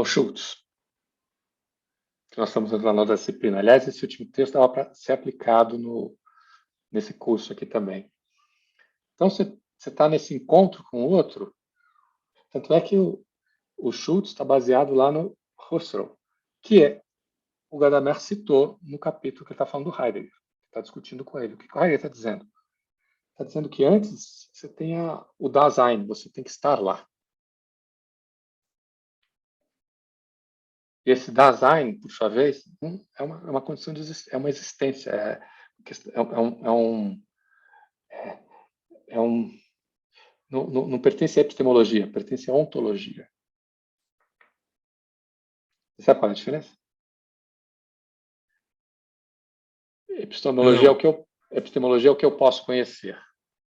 Schultz, que nós estamos entrando na disciplina. Aliás, esse último texto estava para ser aplicado nesse curso aqui também. Então, você está nesse encontro com o outro, tanto é que o Schultz está baseado lá no Husserl, que o Gadamer citou no capítulo que ele está falando do Heidegger, que está discutindo com ele. O que o Heidegger está dizendo? Está dizendo que antes você tenha o Dasein, você tem que estar lá. E esse Dasein, por sua vez, é uma condição de é uma existência, não pertence à epistemologia, pertence à ontologia. Você sabe qual é a diferença? Epistemologia é o que eu posso conhecer.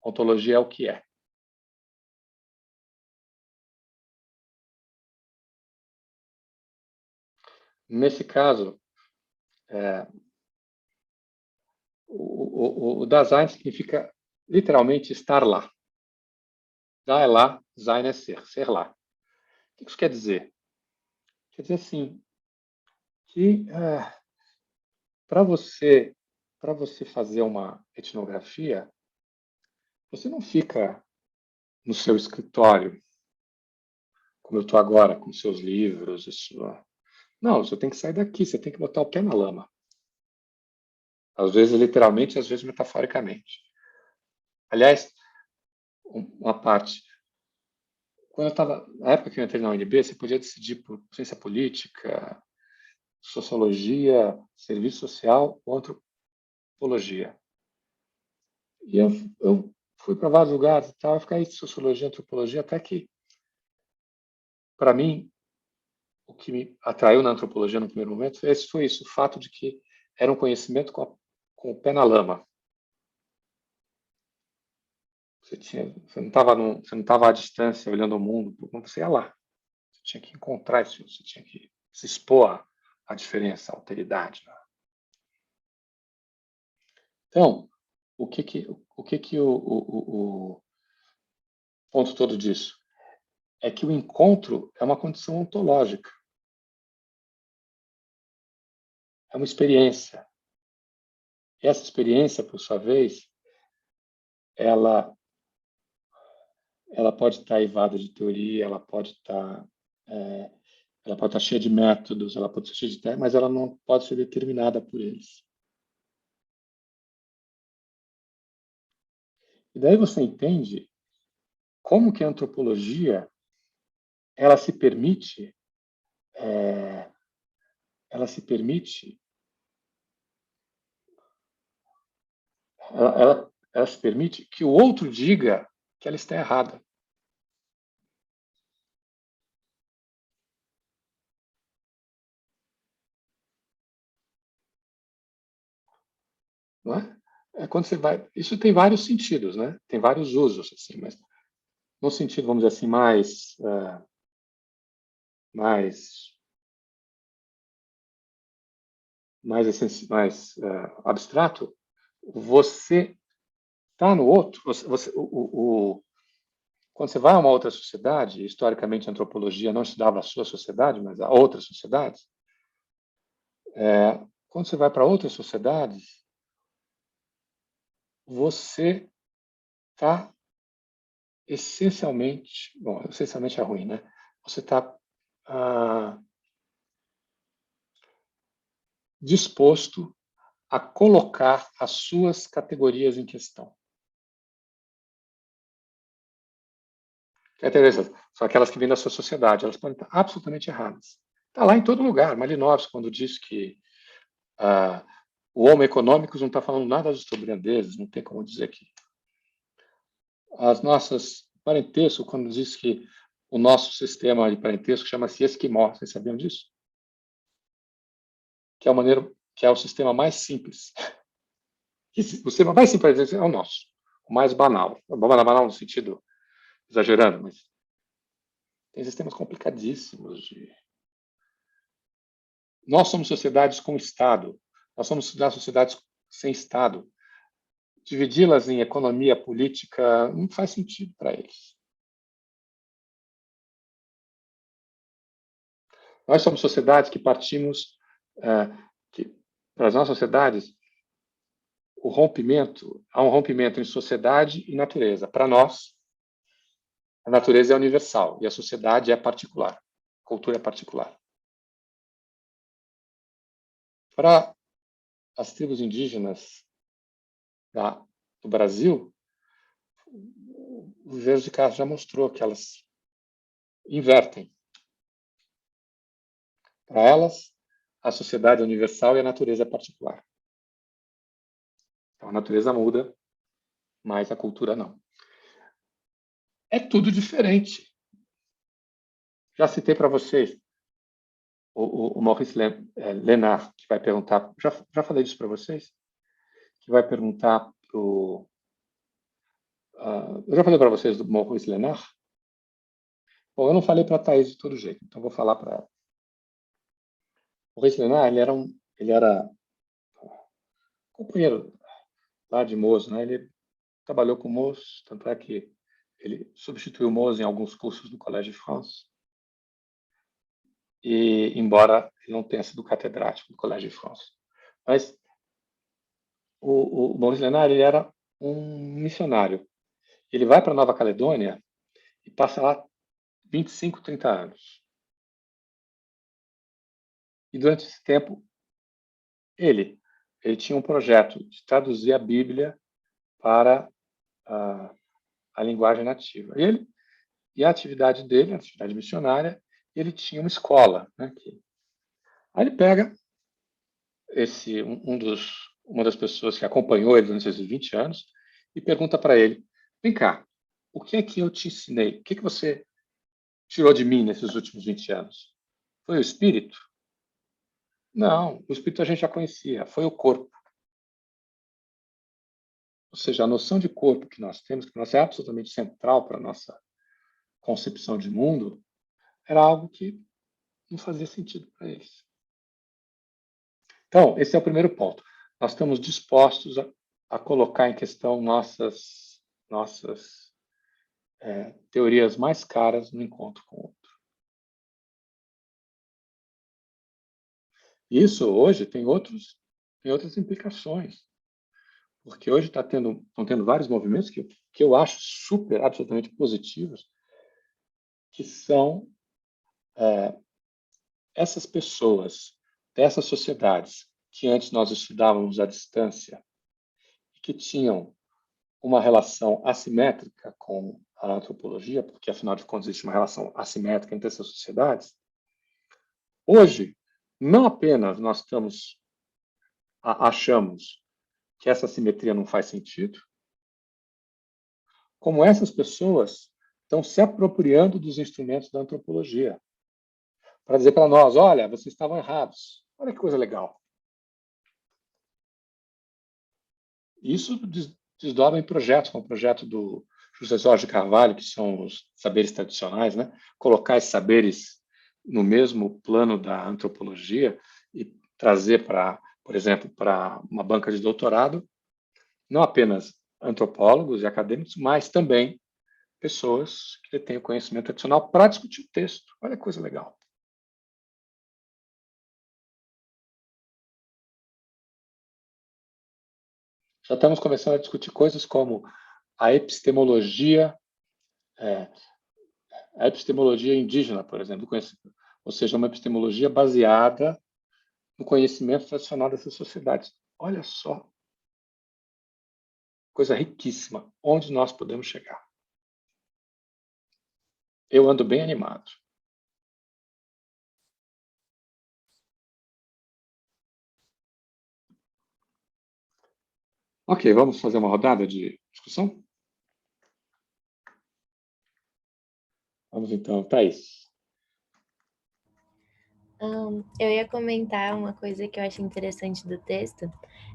Ontologia é o que é. Nesse caso, o Dasein significa literalmente estar lá. Da é lá, sein é ser lá. O que isso quer dizer? Quer dizer assim, que para você fazer uma etnografia, você não fica no seu escritório, como eu estou agora, com seus livros. Não, você tem que sair daqui, você tem que botar o pé na lama. Às vezes literalmente, às vezes metaforicamente. Aliás, uma parte. Na época que eu entrei na UNB, você podia decidir por ciência política, sociologia, serviço social ou antropologia. E eu fui para vários lugares e tal, eu fiquei em sociologia, antropologia, até que, para mim, o que me atraiu na antropologia no primeiro momento foi isso, o fato de que era um conhecimento com o pé na lama. Você não estava à distância olhando o mundo, você ia lá. Você tinha que encontrar isso, você tinha que se expor à diferença, à alteridade. Né? Então, o que o ponto todo disso? É que o encontro é uma condição ontológica. É uma experiência. E essa experiência, por sua vez, ela pode estar aivada de teoria, ela pode estar cheia de métodos, ela pode ser cheia de mas ela não pode ser determinada por eles. E daí você entende como que a antropologia ela se permite ela se permite ela se permite que o outro diga que ela está errada. Não é? Quando você vai, isso tem vários sentidos, né? Tem vários usos, assim, mas no sentido, vamos dizer assim, mais abstrato, você está no outro. Quando você vai a uma outra sociedade, historicamente a antropologia não estudava a sua sociedade, mas a outras sociedades. Quando você vai para outras sociedades, você está essencialmente, bom, essencialmente é ruim, né? Você está disposto a colocar as suas categorias em questão. É interessante. São aquelas que vêm da sua sociedade. Elas podem estar absolutamente erradas. Está lá em todo lugar. Malinowski, quando diz que o Homo econômicos não está falando nada dos holandeses, não tem como dizer que as nossas parentesco, quando diz que o nosso sistema de parentesco chama-se esquimó, vocês sabiam disso? Que é o sistema mais simples. O sistema mais simples é o nosso, o mais banal. Banal no sentido exagerando, mas tem sistemas complicadíssimos. Nós somos sociedades com Estado. Nós somos sociedades sem Estado. Dividi-las em economia política não faz sentido para eles. Nós somos sociedades que partimos, para as nossas sociedades, há um rompimento em sociedade e natureza. Para nós, a natureza é universal e a sociedade é particular. A cultura é particular. Para as tribos indígenas do Brasil, o Viveiro de Castro já mostrou que elas invertem. Para elas, a sociedade é universal e a natureza é particular. Então, a natureza muda, mas a cultura não. É tudo diferente. Já citei para vocês o Maurice Lénard, que vai perguntar, já falei disso para vocês, que vai perguntar eu já falei para vocês do Maurice Lénard? Bom, eu não falei para a Thaís de todo jeito, então vou falar para ela. O Maurice Lénard, ele era companheiro lá de Mose, né? Ele trabalhou com Mose, tanto é que ele substituiu Mose em alguns cursos do Collège de France. E, embora ele não tenha sido catedrático do Collège de France. Mas o Maurice Lénard, ele era um missionário. Ele vai para Nova Caledônia e passa lá 25, 30 anos. E durante esse tempo, ele tinha um projeto de traduzir a Bíblia para a linguagem nativa. E a atividade dele, a atividade missionária, ele tinha uma escola. Né, aí ele pega uma das pessoas que acompanhou ele durante esses 20 anos e pergunta para ele, vem cá, o que é que eu te ensinei? O que é que você tirou de mim nesses últimos 20 anos? Foi o espírito? Não, o espírito a gente já conhecia, foi o corpo. Ou seja, a noção de corpo que nós temos, que nós é absolutamente central para a nossa concepção de mundo, era algo que não fazia sentido para eles. Então, esse é o primeiro ponto. Nós estamos dispostos a colocar em questão nossas teorias mais caras no encontro com o outro. Isso hoje tem outras implicações, porque hoje estão tendo vários movimentos que eu acho super, absolutamente positivos, que são essas pessoas dessas sociedades que antes nós estudávamos à distância e que tinham uma relação assimétrica com a antropologia, porque afinal de contas existe uma relação assimétrica entre essas sociedades. Hoje, não apenas nós achamos que essa simetria não faz sentido, como essas pessoas estão se apropriando dos instrumentos da antropologia para dizer para nós, olha, vocês estavam errados. Olha que coisa legal. Isso desdobra em projetos, como o projeto do José Jorge Carvalho, que são os saberes tradicionais, né? Colocar esses saberes no mesmo plano da antropologia e trazer por exemplo, para uma banca de doutorado, não apenas antropólogos e acadêmicos, mas também pessoas que têm o conhecimento tradicional para discutir o texto. Olha que coisa legal. Já estamos começando a discutir coisas como a epistemologia indígena, por exemplo, ou seja, uma epistemologia baseada no conhecimento tradicional dessas sociedades. Olha só, coisa riquíssima, onde nós podemos chegar. Eu ando bem animado. Ok, vamos fazer uma rodada de discussão? Vamos então, Thaís. Eu ia comentar uma coisa que eu achei interessante do texto,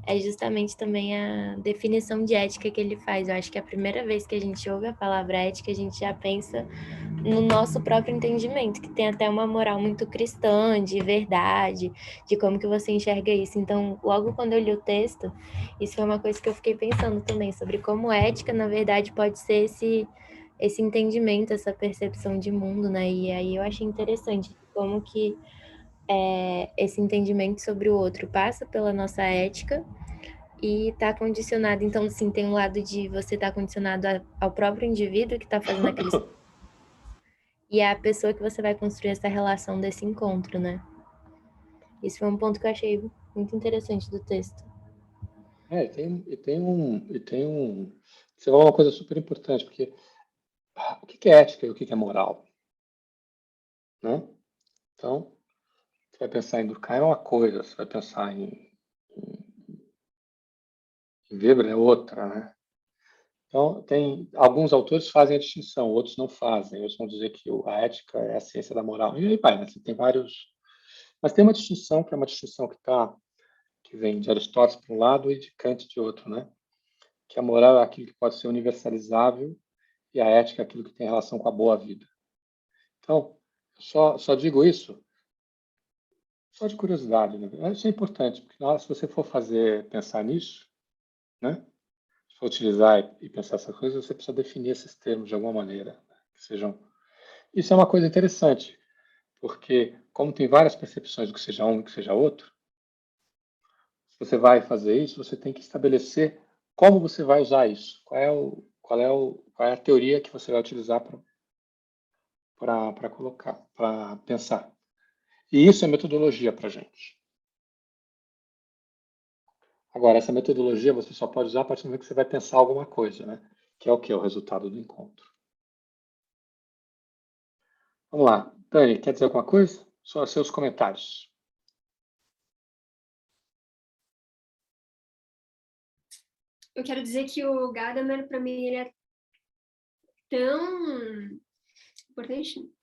é justamente também a definição de ética que ele faz. Eu acho que a primeira vez que a gente ouve a palavra ética, a gente já pensa no nosso próprio entendimento, que tem até uma moral muito cristã, de verdade, de como que você enxerga isso. Então, logo quando eu li o texto, isso foi uma coisa que eu fiquei pensando também, sobre como ética, na verdade, pode ser esse entendimento, essa percepção de mundo, né? E aí eu achei interessante como que esse entendimento sobre o outro passa pela nossa ética e está condicionado. Então, sim, tem um lado de você estar condicionado ao próprio indivíduo que está fazendo aquele e é a pessoa que você vai construir essa relação desse encontro, né? Esse foi um ponto que eu achei muito interessante do texto. Você falou uma coisa super importante, porque o que é ética e o que é moral? Né? Então, você vai pensar em Durkheim é uma coisa, você vai pensar em Weber é outra, né? Então, alguns autores fazem a distinção, outros não fazem. Outros vão dizer que a ética é a ciência da moral. E aí vai, né? Você tem vários... Mas tem uma distinção, que é uma distinção que vem de Aristóteles por um lado e de Kant de outro, né? Que a moral é aquilo que pode ser universalizável e a ética é aquilo que tem relação com a boa vida. Então, só digo isso só de curiosidade, né? Isso é importante, porque se você for pensar nisso, né? Se for utilizar e pensar essas coisas, você precisa definir esses termos de alguma maneira, né? Que sejam... Isso é uma coisa interessante, porque como tem várias percepções do que seja um e que seja outro, se você vai fazer isso, você tem que estabelecer como você vai usar isso, qual é a teoria que você vai utilizar para colocar, para pensar. E isso é metodologia para a gente. Agora, essa metodologia você só pode usar a partir do momento que você vai pensar alguma coisa, né? Que é o que? O resultado do encontro. Vamos lá. Dani, quer dizer alguma coisa? Só seus comentários. Eu quero dizer que o Gadamer, para mim, ele é tão importante.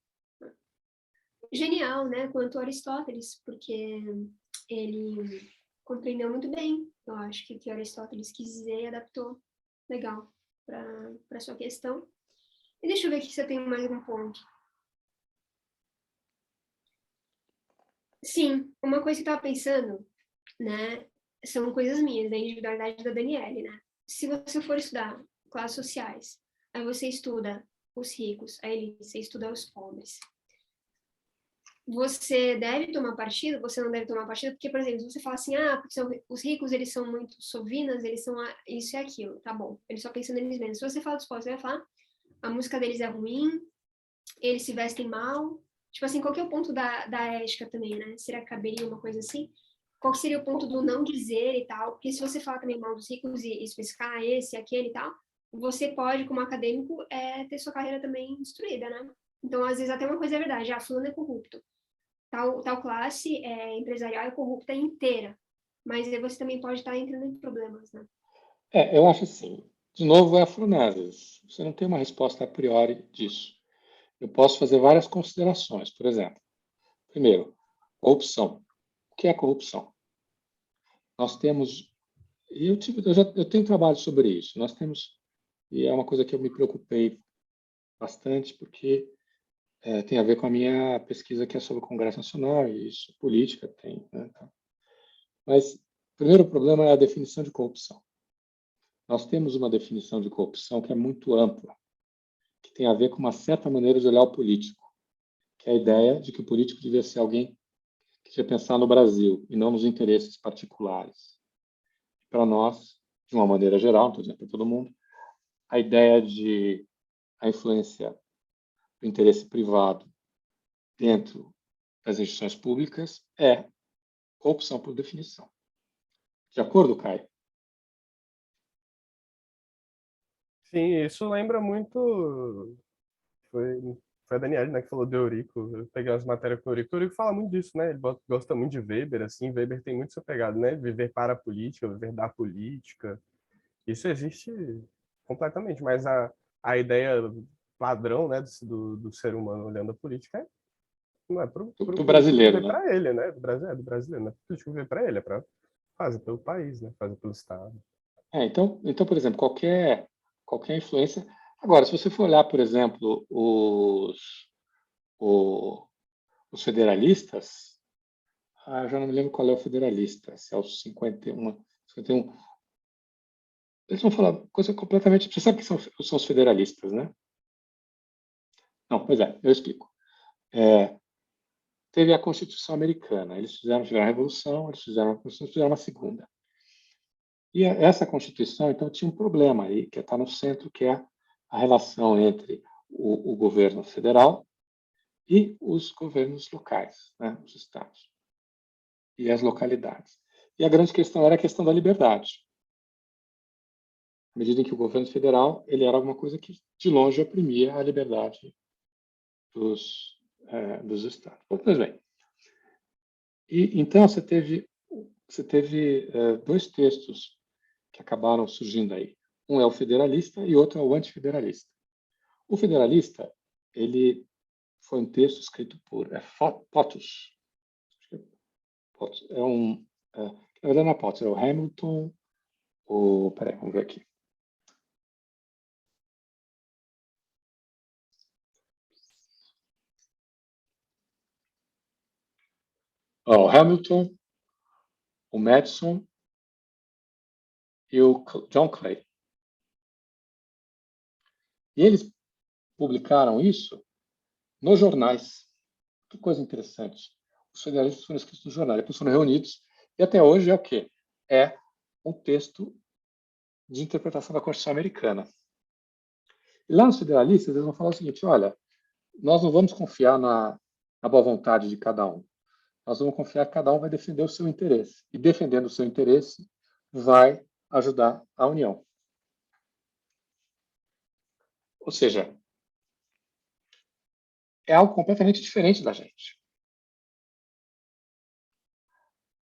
genial, né, quanto Aristóteles, porque ele compreendeu muito bem, eu acho, que o que Aristóteles quis dizer e adaptou legal para a sua questão. E deixa eu ver aqui se eu tenho mais algum ponto. Sim, uma coisa que eu estava pensando, né, são coisas minhas, da individualidade da Daniele, né? Se você for estudar classes sociais, aí você estuda os ricos, a elite, você estuda os pobres. Você deve tomar partido, você não deve tomar partido, porque, por exemplo, se você fala assim, porque os ricos, eles são muito sovinas, eles são isso e aquilo, tá bom, eles só pensam neles mesmos. Se você fala dos pobres, você vai falar, a música deles é ruim, eles se vestem mal, tipo assim, qual que é o ponto da ética também, né? Será que caberia uma coisa assim? Qual que seria o ponto do não dizer e tal? Porque se você falar também mal dos ricos e especificar esse, aquele e tal, você pode, como acadêmico, ter sua carreira também destruída, né? Então, às vezes, até uma coisa é verdade, fulano é corrupto. Tal classe empresarial é corrupta inteira. Mas aí você também pode estar entrando em problemas, né? Eu acho assim. De novo, é afronases. Você não tem uma resposta a priori disso. Eu posso fazer várias considerações. Por exemplo, primeiro, corrupção. O que é corrupção? Nós temos, e eu tenho trabalho sobre isso. Nós temos, e é uma coisa que eu me preocupei bastante, porque tem a ver com a minha pesquisa que é sobre o Congresso Nacional, e isso, política tem, né, tá? Mas o primeiro problema é a definição de corrupção. Nós temos uma definição de corrupção que é muito ampla, que tem a ver com uma certa maneira de olhar o político, que é a ideia de que o político devia ser alguém que devia pensar no Brasil e não nos interesses particulares. Para nós, de uma maneira geral, não estou dizendo para todo mundo, a ideia de a influência do interesse privado dentro das instituições públicas é corrupção por definição. De acordo, Caio? Sim, isso lembra muito. Foi a Daniela, né, que falou do Eurico. Eu peguei umas matérias com o Eurico. O Eurico fala muito disso, né? Ele gosta muito de Weber, assim. Weber tem muito essa pegada, né? Viver para a política, viver da política. Isso existe completamente, mas a ideia padrão, né, do ser humano olhando a política não é para o Do político brasileiro, viver né? para ele, né? Do brasileiro, não é para o político viver para ele, é para fazer pelo país, né? Fazer pelo Estado. Então, por exemplo, qualquer influência. Agora, se você for olhar, por exemplo, os federalistas, eu já não me lembro qual é o federalista, se é o 51. Eles vão falar coisa completamente. Você sabe que são os federalistas, né? Não, pois é, eu explico. Teve a Constituição Americana, eles tiveram a Revolução, eles fizeram a Constituição, fizeram uma segunda. E essa Constituição, então, tinha um problema aí, que está no centro, que é a relação entre o governo federal e os governos locais, né, os estados e as localidades. E a grande questão era a questão da liberdade. À medida em que o governo federal ele era alguma coisa que, de longe, oprimia a liberdade dos estados. Pois bem. E, então, você teve dois textos que acabaram surgindo aí. Um é o federalista e outro é o antifederalista. O federalista, ele foi um texto escrito por Potts. Na verdade não é Potts, é o Hamilton. Peraí, vamos ver aqui. O Hamilton, o Madison e o John Clay. E eles publicaram isso nos jornais. Que coisa interessante. Os federalistas foram escritos nos jornais, depois foram reunidos, e até hoje é o quê? É um texto de interpretação da Constituição Americana. E lá nos federalistas, eles vão falar o seguinte: olha, nós não vamos confiar na boa vontade de cada um. Nós vamos confiar que cada um vai defender o seu interesse. E defendendo o seu interesse, vai ajudar a União. Ou seja, é algo completamente diferente da gente.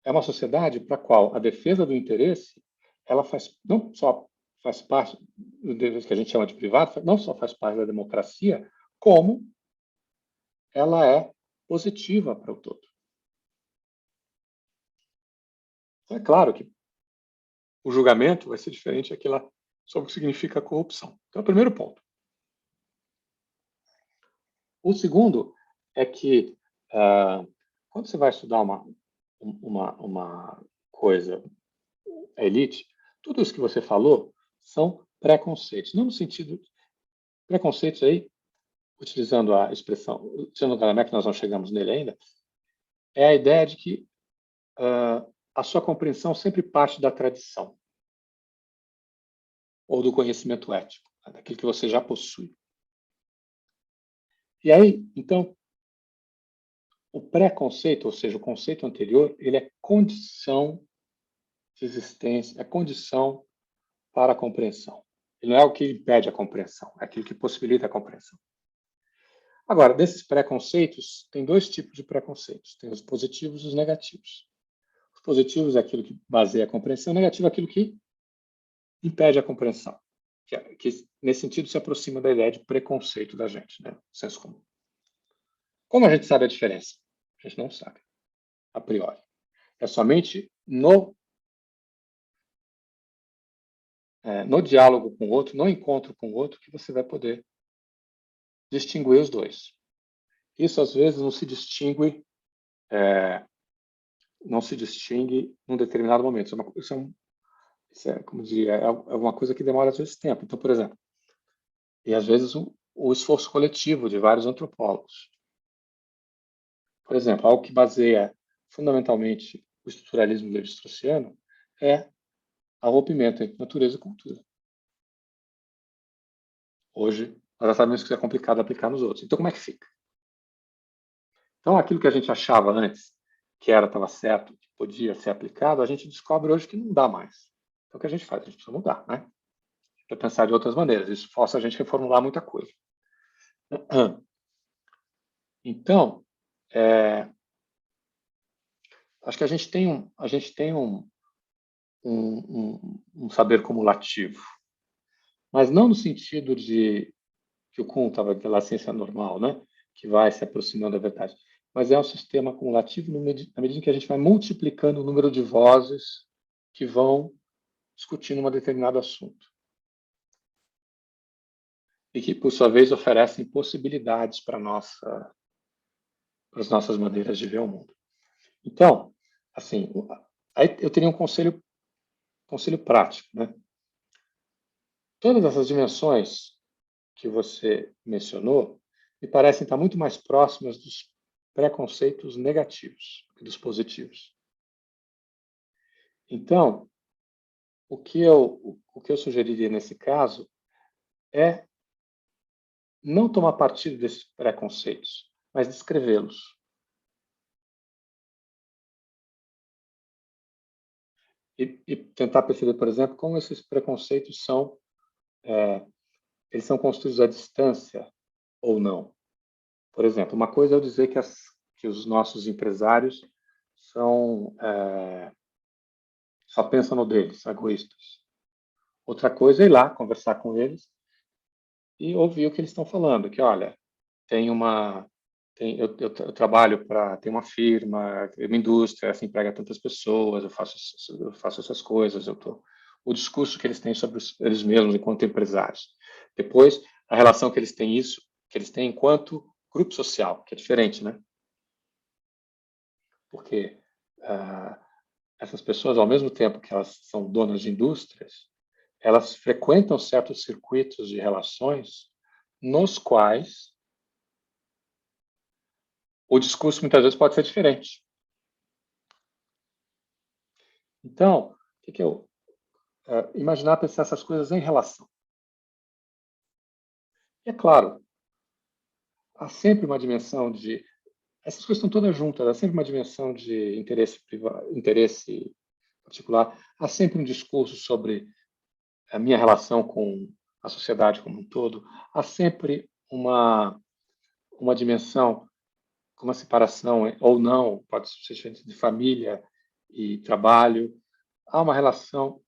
É uma sociedade para a qual a defesa do interesse, ela não só faz parte do que a gente chama de privado, não só faz parte da democracia, como ela é positiva para o todo. Então, é claro que o julgamento vai ser diferente aqui lá sobre o que significa corrupção. Então, é o primeiro ponto. O segundo é que, quando você vai estudar uma coisa, a elite, tudo isso que você falou são preconceitos. Não no sentido... Preconceitos aí, utilizando a expressão, utilizando o Gadamer, que nós não chegamos nele ainda, é a ideia de que a sua compreensão sempre parte da tradição ou do conhecimento ético, daquilo que você já possui. E aí, então, o preconceito, ou seja, o conceito anterior, ele é condição de existência, é condição para a compreensão. Ele não é o que impede a compreensão, é aquilo que possibilita a compreensão. Agora, desses preconceitos, tem dois tipos de preconceitos. Tem os positivos e os negativos. Os positivos é aquilo que baseia a compreensão, o negativo é aquilo que impede a compreensão. Que nesse sentido, se aproxima da ideia de preconceito da gente, né? Senso comum. Como a gente sabe a diferença? A gente não sabe, a priori. É somente no diálogo com o outro, no encontro com o outro, que você vai poder distinguir os dois. Isso, às vezes, não se distingue num determinado momento. Isso é, como diria, é uma coisa que demora, às vezes, tempo. Então, por exemplo, e às vezes o esforço coletivo de vários antropólogos. Por exemplo, algo que baseia fundamentalmente o estruturalismo levi-straussiano é o rompimento entre natureza e cultura. Hoje, nós já sabemos que isso é complicado aplicar nos outros. Então, como é que fica? Então, aquilo que a gente achava antes que estava certo, que podia ser aplicado, a gente descobre hoje que não dá mais. Então, o que a gente faz? A gente precisa mudar, né? Para pensar de outras maneiras. Isso força a gente a reformular muita coisa. Então, acho que a gente tem um saber cumulativo, mas não no sentido de que o Kuhn estava pela ciência normal, né? Que vai se aproximando da verdade, mas é um sistema acumulativo na medida em que a gente vai multiplicando o número de vozes que vão discutindo um determinado assunto. E que, por sua vez, oferecem possibilidades para as nossas maneiras de ver o mundo. Então, assim, aí eu teria um conselho prático, né? Todas essas dimensões que você mencionou me parecem estar muito mais próximas dos preconceitos negativos que dos positivos. Então, o que eu sugeriria nesse caso é não tomar partido desses preconceitos, mas descrevê-los. E tentar perceber, por exemplo, como esses preconceitos eles são construídos à distância ou não. Por exemplo, uma coisa é eu dizer que os nossos empresários só pensam no deles, são egoístas. Outra coisa é ir lá, conversar com eles e ouvir o que eles estão falando, que, olha, eu trabalho tem uma firma, uma indústria, essa emprega tantas pessoas, eu faço essas coisas, o discurso que eles têm sobre eles mesmos enquanto empresários. Depois, a relação que eles têm enquanto grupo social, que é diferente, né? Porque essas pessoas, ao mesmo tempo que elas são donas de indústrias, elas frequentam certos circuitos de relações nos quais o discurso muitas vezes pode ser diferente. Então, o que eu imaginar pensar essas coisas em relação. E é claro, há sempre uma dimensão de essas coisas estão todas juntas, há sempre uma dimensão de interesse particular, há sempre um discurso sobre a minha relação com a sociedade como um todo, há sempre uma dimensão, uma separação ou não, pode ser diferente de família e trabalho, há uma relação.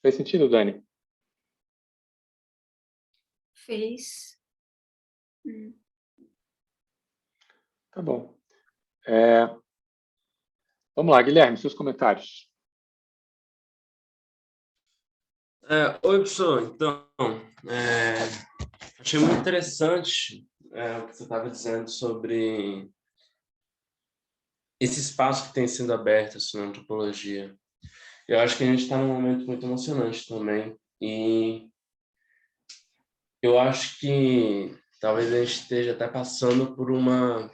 Fez sentido, Dani? Fez. Tá bom. Vamos lá, Guilherme, seus comentários. Oi, professor. Então, achei muito interessante o que você estava dizendo sobre esse espaço que tem sido aberto assim, na antropologia. Eu acho que a gente está num momento muito emocionante também. E eu acho que talvez a gente esteja até passando por uma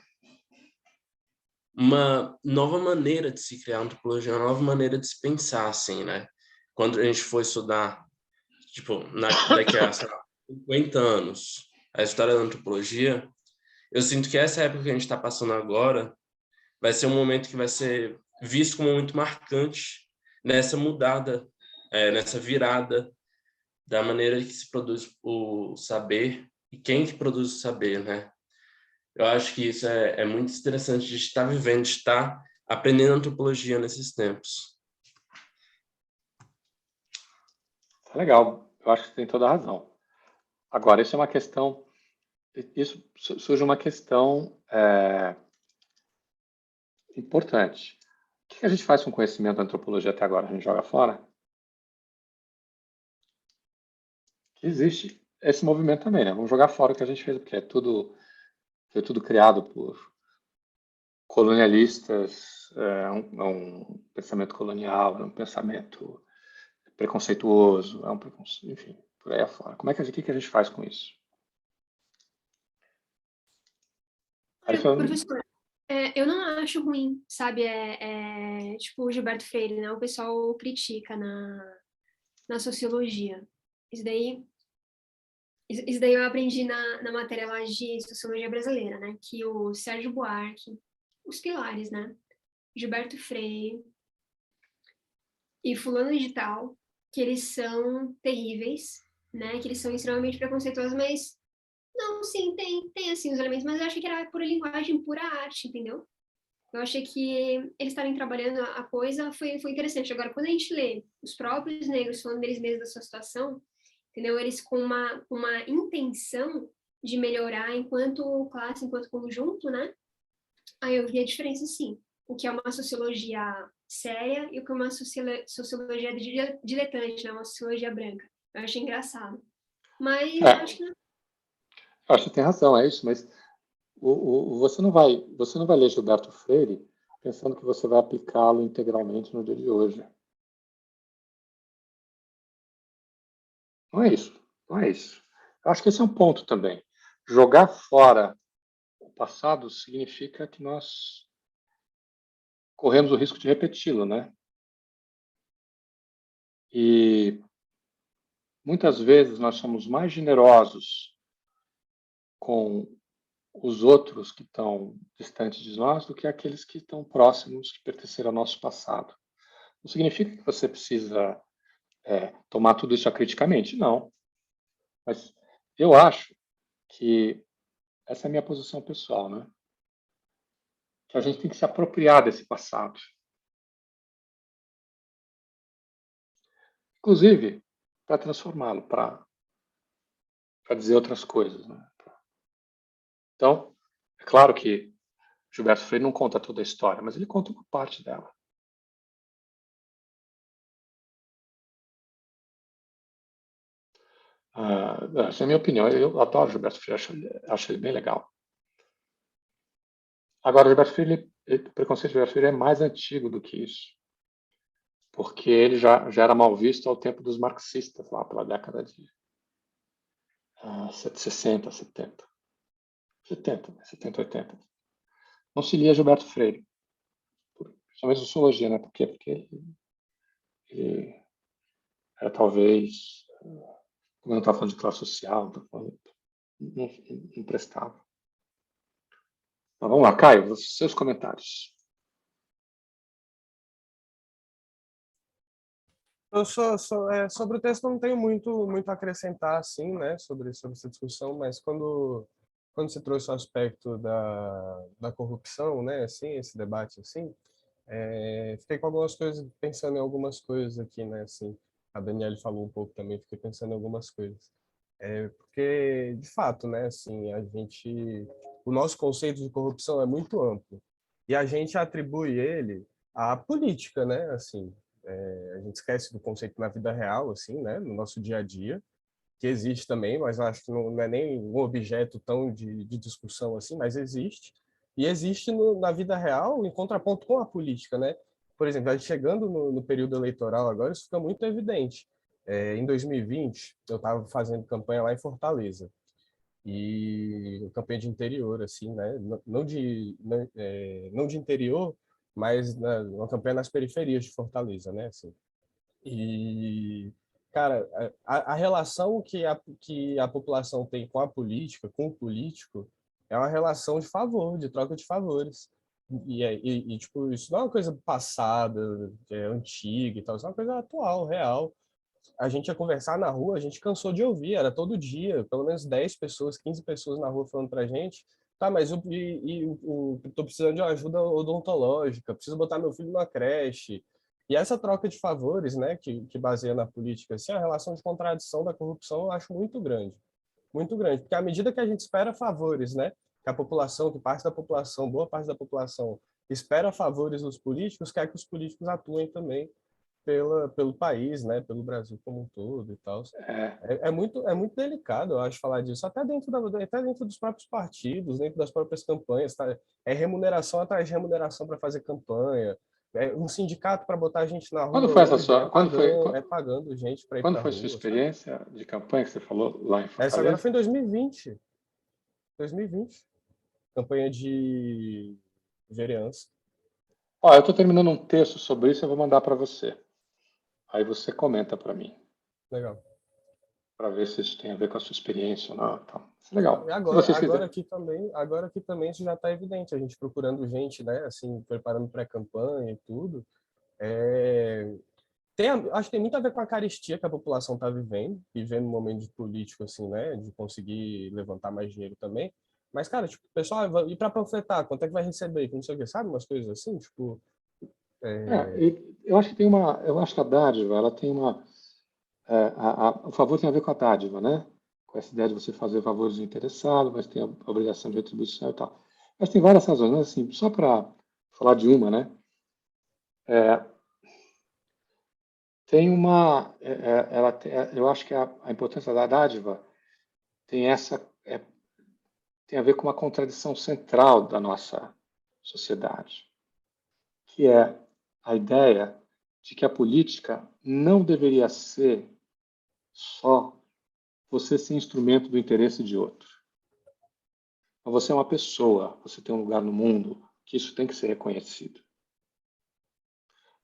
nova maneira de se criar antropologia, uma nova maneira de se pensar, assim, né? Quando a gente for estudar, tipo, daqui a, sei lá, 50 anos, a história da antropologia, eu sinto que essa época que a gente está passando agora vai ser um momento que vai ser visto como muito marcante nessa mudada, nessa virada da maneira que se produz o saber e quem que produz o saber, né? Eu acho que isso é muito interessante de estar vivendo, de estar aprendendo antropologia nesses tempos. Tá legal, eu acho que você tem toda a razão. Agora, isso é uma questão, isso surge uma questão importante. O que a gente faz com o conhecimento da antropologia até agora? A gente joga fora? Existe esse movimento também, né? Vamos jogar fora o que a gente fez, porque foi tudo criado por colonialistas, um pensamento colonial, um pensamento preconceituoso, enfim, por aí afora. O que a gente faz com isso? Professor, eu não acho ruim, sabe? Tipo o Gilberto Freire, né? O pessoal critica na sociologia. Isso daí, isso daí eu aprendi na matéria lá de sociologia brasileira, né? Que o Sérgio Buarque, os pilares, né? Gilberto Freire e fulano de tal, que eles são terríveis, né? Que eles são extremamente preconceituosos, mas não, sim, tem assim os elementos, mas eu achei que era pura linguagem, pura arte, entendeu? Eu achei que eles estarem trabalhando a coisa foi interessante. Agora, quando a gente lê os próprios negros falando deles mesmos da sua situação, entendeu? Eles com uma intenção de melhorar enquanto classe, enquanto conjunto, né? Aí eu vi a diferença, sim. O que é uma sociologia séria e o que é uma sociologia diletante, né? Uma sociologia branca. Eu achei engraçado. Mas eu acho que não. Eu acho que tem razão, é isso, mas você não vai ler Gilberto Freire pensando que você vai aplicá-lo integralmente no dia de hoje. Não é isso, não é isso. Eu acho que esse é um ponto também. Jogar fora o passado significa que nós corremos o risco de repeti-lo, né? E muitas vezes nós somos mais generosos com os outros que estão distantes de nós do que aqueles que estão próximos, que pertenceram ao nosso passado. Não significa que você precisa tomar tudo isso acriticamente, não. Mas eu acho que essa é a minha posição pessoal, né? Que a gente tem que se apropriar desse passado. Inclusive, para transformá-lo, para dizer outras coisas, né? Então, é claro que Gilberto Freire não conta toda a história, mas ele conta uma parte dela. Essa é a minha opinião. Eu adoro Gilberto Freire, acho ele bem legal. Agora, Gilberto Freire, o preconceito de Gilberto Freire é mais antigo do que isso, porque ele já era mal visto ao tempo dos marxistas, lá pela década de 60, 70. 70, 80. Não se lia Gilberto Freire, principalmente sociologia, né? Por quê? Porque ele era talvez, como eu não estava falando de classe social, não prestava. Mas vamos lá, Caio, seus comentários. Sobre o texto não tenho muito a acrescentar assim, né, sobre essa discussão, mas quando você trouxe o aspecto da corrupção, né, assim, esse debate assim, fiquei com algumas coisas, pensando em algumas coisas aqui, né, assim, a Daniela falou um pouco também, fiquei pensando em algumas coisas. Porque, de fato, né, assim, o nosso conceito de corrupção é muito amplo e a gente atribui ele à política, né, assim, a gente esquece do conceito na vida real, assim, né, no nosso dia a dia, que existe também, mas eu acho que não é nem um objeto tão de discussão assim, mas existe. E existe na vida real em contraponto com a política, né? Por exemplo, a gente chegando no período eleitoral agora, isso fica muito evidente. Em 2020, eu estava fazendo campanha lá em Fortaleza, e campanha de interior, assim, né? Não de interior, mas uma campanha nas periferias de Fortaleza, né? Assim. E, cara, a relação que a população tem com a política, com o político, é uma relação de favor, de troca de favores. Tipo, isso não é uma coisa passada, antiga e tal, isso é uma coisa atual, real. A gente ia conversar na rua, a gente cansou de ouvir, era todo dia, pelo menos 10 pessoas, 15 pessoas na rua falando pra gente, tá, mas tô precisando de uma ajuda odontológica, preciso botar meu filho numa creche. E essa troca de favores, né, que baseia na política, assim, a relação de contradição da corrupção eu acho muito grande, porque à medida que a gente espera favores, né, que a população, que parte da população, boa parte da população espera favores dos políticos, quer que os políticos atuem também pelo país, né, pelo Brasil como um todo e tal. É, É muito delicado, eu acho, falar disso, até dentro dos próprios partidos, dentro das próprias campanhas, tá? É remuneração atrás de remuneração para fazer campanha, um sindicato para botar a gente na quando rua foi essa hoje, sua, pagando gente para ir quando para a foi sua rua, sabe? experiência de campanha que você falou lá em Essa agora Fortaleza? foi em 2020, campanha de vereança. Ó, eu estou terminando um texto sobre isso, eu vou mandar para você. Aí você comenta para mim, Legal. para ver se isso tem a ver com a sua experiência ou não. Então, isso é Não, e legal. Se agora, vocês agora quiserem. aqui também isso já está evidente, a gente procurando gente, né, assim, preparando pré-campanha e tudo. É, acho que tem muito a ver com a carestia que a população está vivendo um momento de político, assim, né, de conseguir levantar mais dinheiro também. Mas, cara, tipo, pessoal, e para panfletar, quanto é que vai receber? Que não sei o que, sabe? Umas coisas assim, tipo, Eu acho que eu acho que a dádiva, ela tem uma, o favor tem a ver com a dádiva, né? Com essa ideia de você fazer favores interessados, mas tem a obrigação de retribuição e tal. Mas tem várias razões, né? Assim, só para falar de uma, né? É, tem uma, eu acho que a importância da dádiva tem tem a ver com uma contradição central da nossa sociedade, que é a ideia de que a política não deveria ser só você ser instrumento do interesse de outro. Mas você é uma pessoa, você tem um lugar no mundo, que isso tem que ser reconhecido.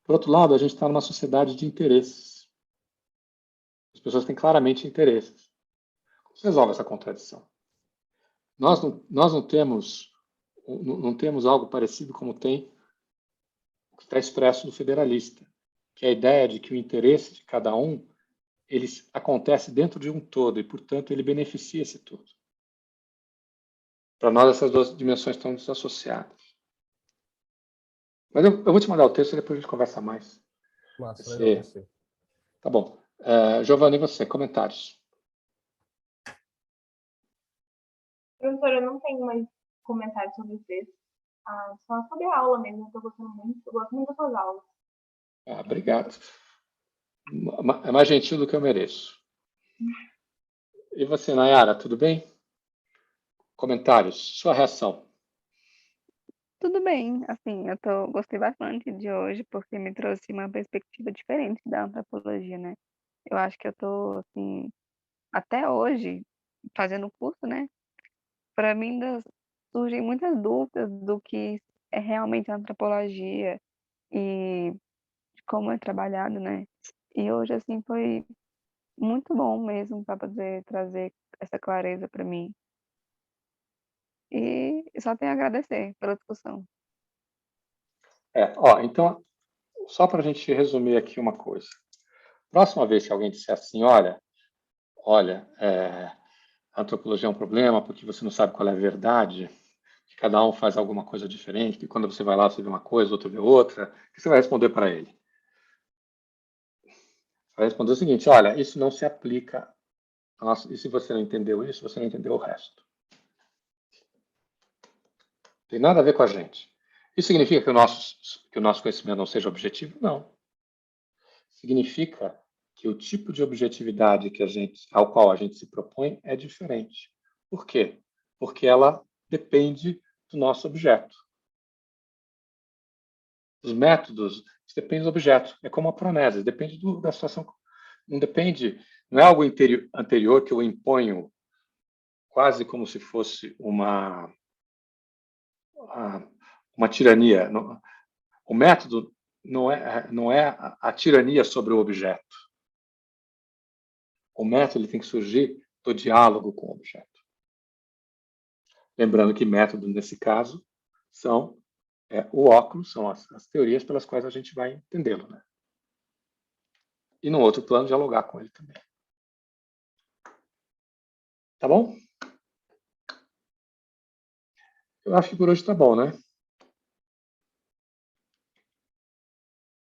Por outro lado, a gente está numa sociedade de interesses. As pessoas têm claramente interesses. Como se resolve essa contradição? Nós não temos algo parecido como tem o que está expresso no federalista, que é a ideia de que o interesse de cada um ele acontece dentro de um todo e, portanto, ele beneficia esse todo. Para nós, essas duas dimensões estão desassociadas. Mas eu vou te mandar o texto e depois a gente conversa mais. massa, legal, Você... gostei. Tá bom. Giovanni, você, comentários. Professora, eu não tenho mais comentários sobre o texto. Só sobre a aula mesmo, eu tô gostando muito. Eu gosto muito das suas aulas. Obrigado. É mais gentil do que eu mereço. E você, Nayara, tudo bem? Comentários, sua reação. Tudo bem, assim, gostei bastante de hoje porque me trouxe uma perspectiva diferente da antropologia, né? Eu acho que eu tô, assim, até hoje, fazendo o curso, né? Para mim ainda surgem muitas dúvidas do que é realmente a antropologia e de como é trabalhado, né? E hoje, assim, foi muito bom mesmo para poder trazer essa clareza para mim. E só tenho a agradecer pela discussão. Então, só para a gente resumir aqui uma coisa. Próxima vez que alguém disser assim, olha, a antropologia é um problema porque você não sabe qual é a verdade, que cada um faz alguma coisa diferente, que quando você vai lá você vê uma coisa, outro vê outra, o que você vai responder para ele? Você vai responder o seguinte, olha, isso não se aplica E se você não entendeu isso, você não entendeu o resto. Tem nada a ver com a gente. Isso significa que o nosso conhecimento não seja objetivo? Não. Significa que o tipo de objetividade ao qual a gente se propõe é diferente. Por quê? Porque ela depende do nosso objeto. Os métodos dependem do objeto. É como a pronese, depende da situação. Não é algo anterior que eu imponho quase como se fosse uma tirania. O método não é a tirania sobre o objeto. O método ele tem que surgir do diálogo com o objeto. Lembrando que método, nesse caso, o óculos, são as teorias pelas quais a gente vai entendê-lo. Né? E, no outro plano, dialogar com ele também. Tá bom? Eu acho que por hoje tá bom, né?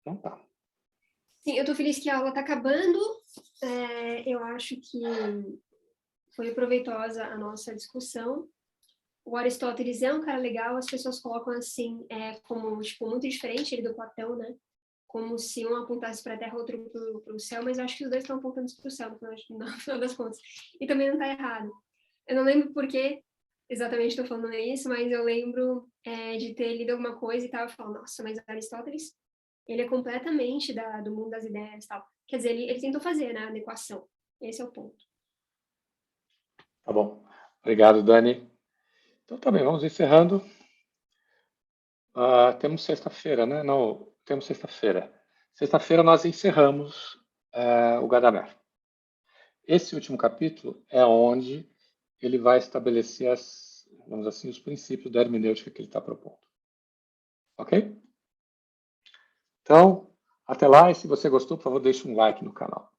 Então tá. Sim, eu tô feliz que a aula tá acabando. Eu acho que foi proveitosa a nossa discussão. O Aristóteles é um cara legal, as pessoas colocam assim, como tipo, muito diferente ele do Platão, né? Como se um apontasse para a Terra, outro para o céu, mas eu acho que os dois estão apontando para o céu, no final das contas. E também não está errado. Eu não lembro por que exatamente estou falando isso, mas eu lembro de ter lido alguma coisa e estava falando, nossa, mas Aristóteles, ele é completamente do mundo das ideias e tal. Quer dizer, ele tentou fazer, né, a adequação. Esse é o ponto. Tá bom. Obrigado, Dani. Então tá bem, vamos encerrando. Temos sexta-feira, né? Não, temos sexta-feira. Sexta-feira nós encerramos o Gadamer. Esse último capítulo é onde ele vai estabelecer vamos assim, os princípios da hermenêutica que ele está propondo. Ok? Então, até lá, e se você gostou, por favor, deixe um like no canal.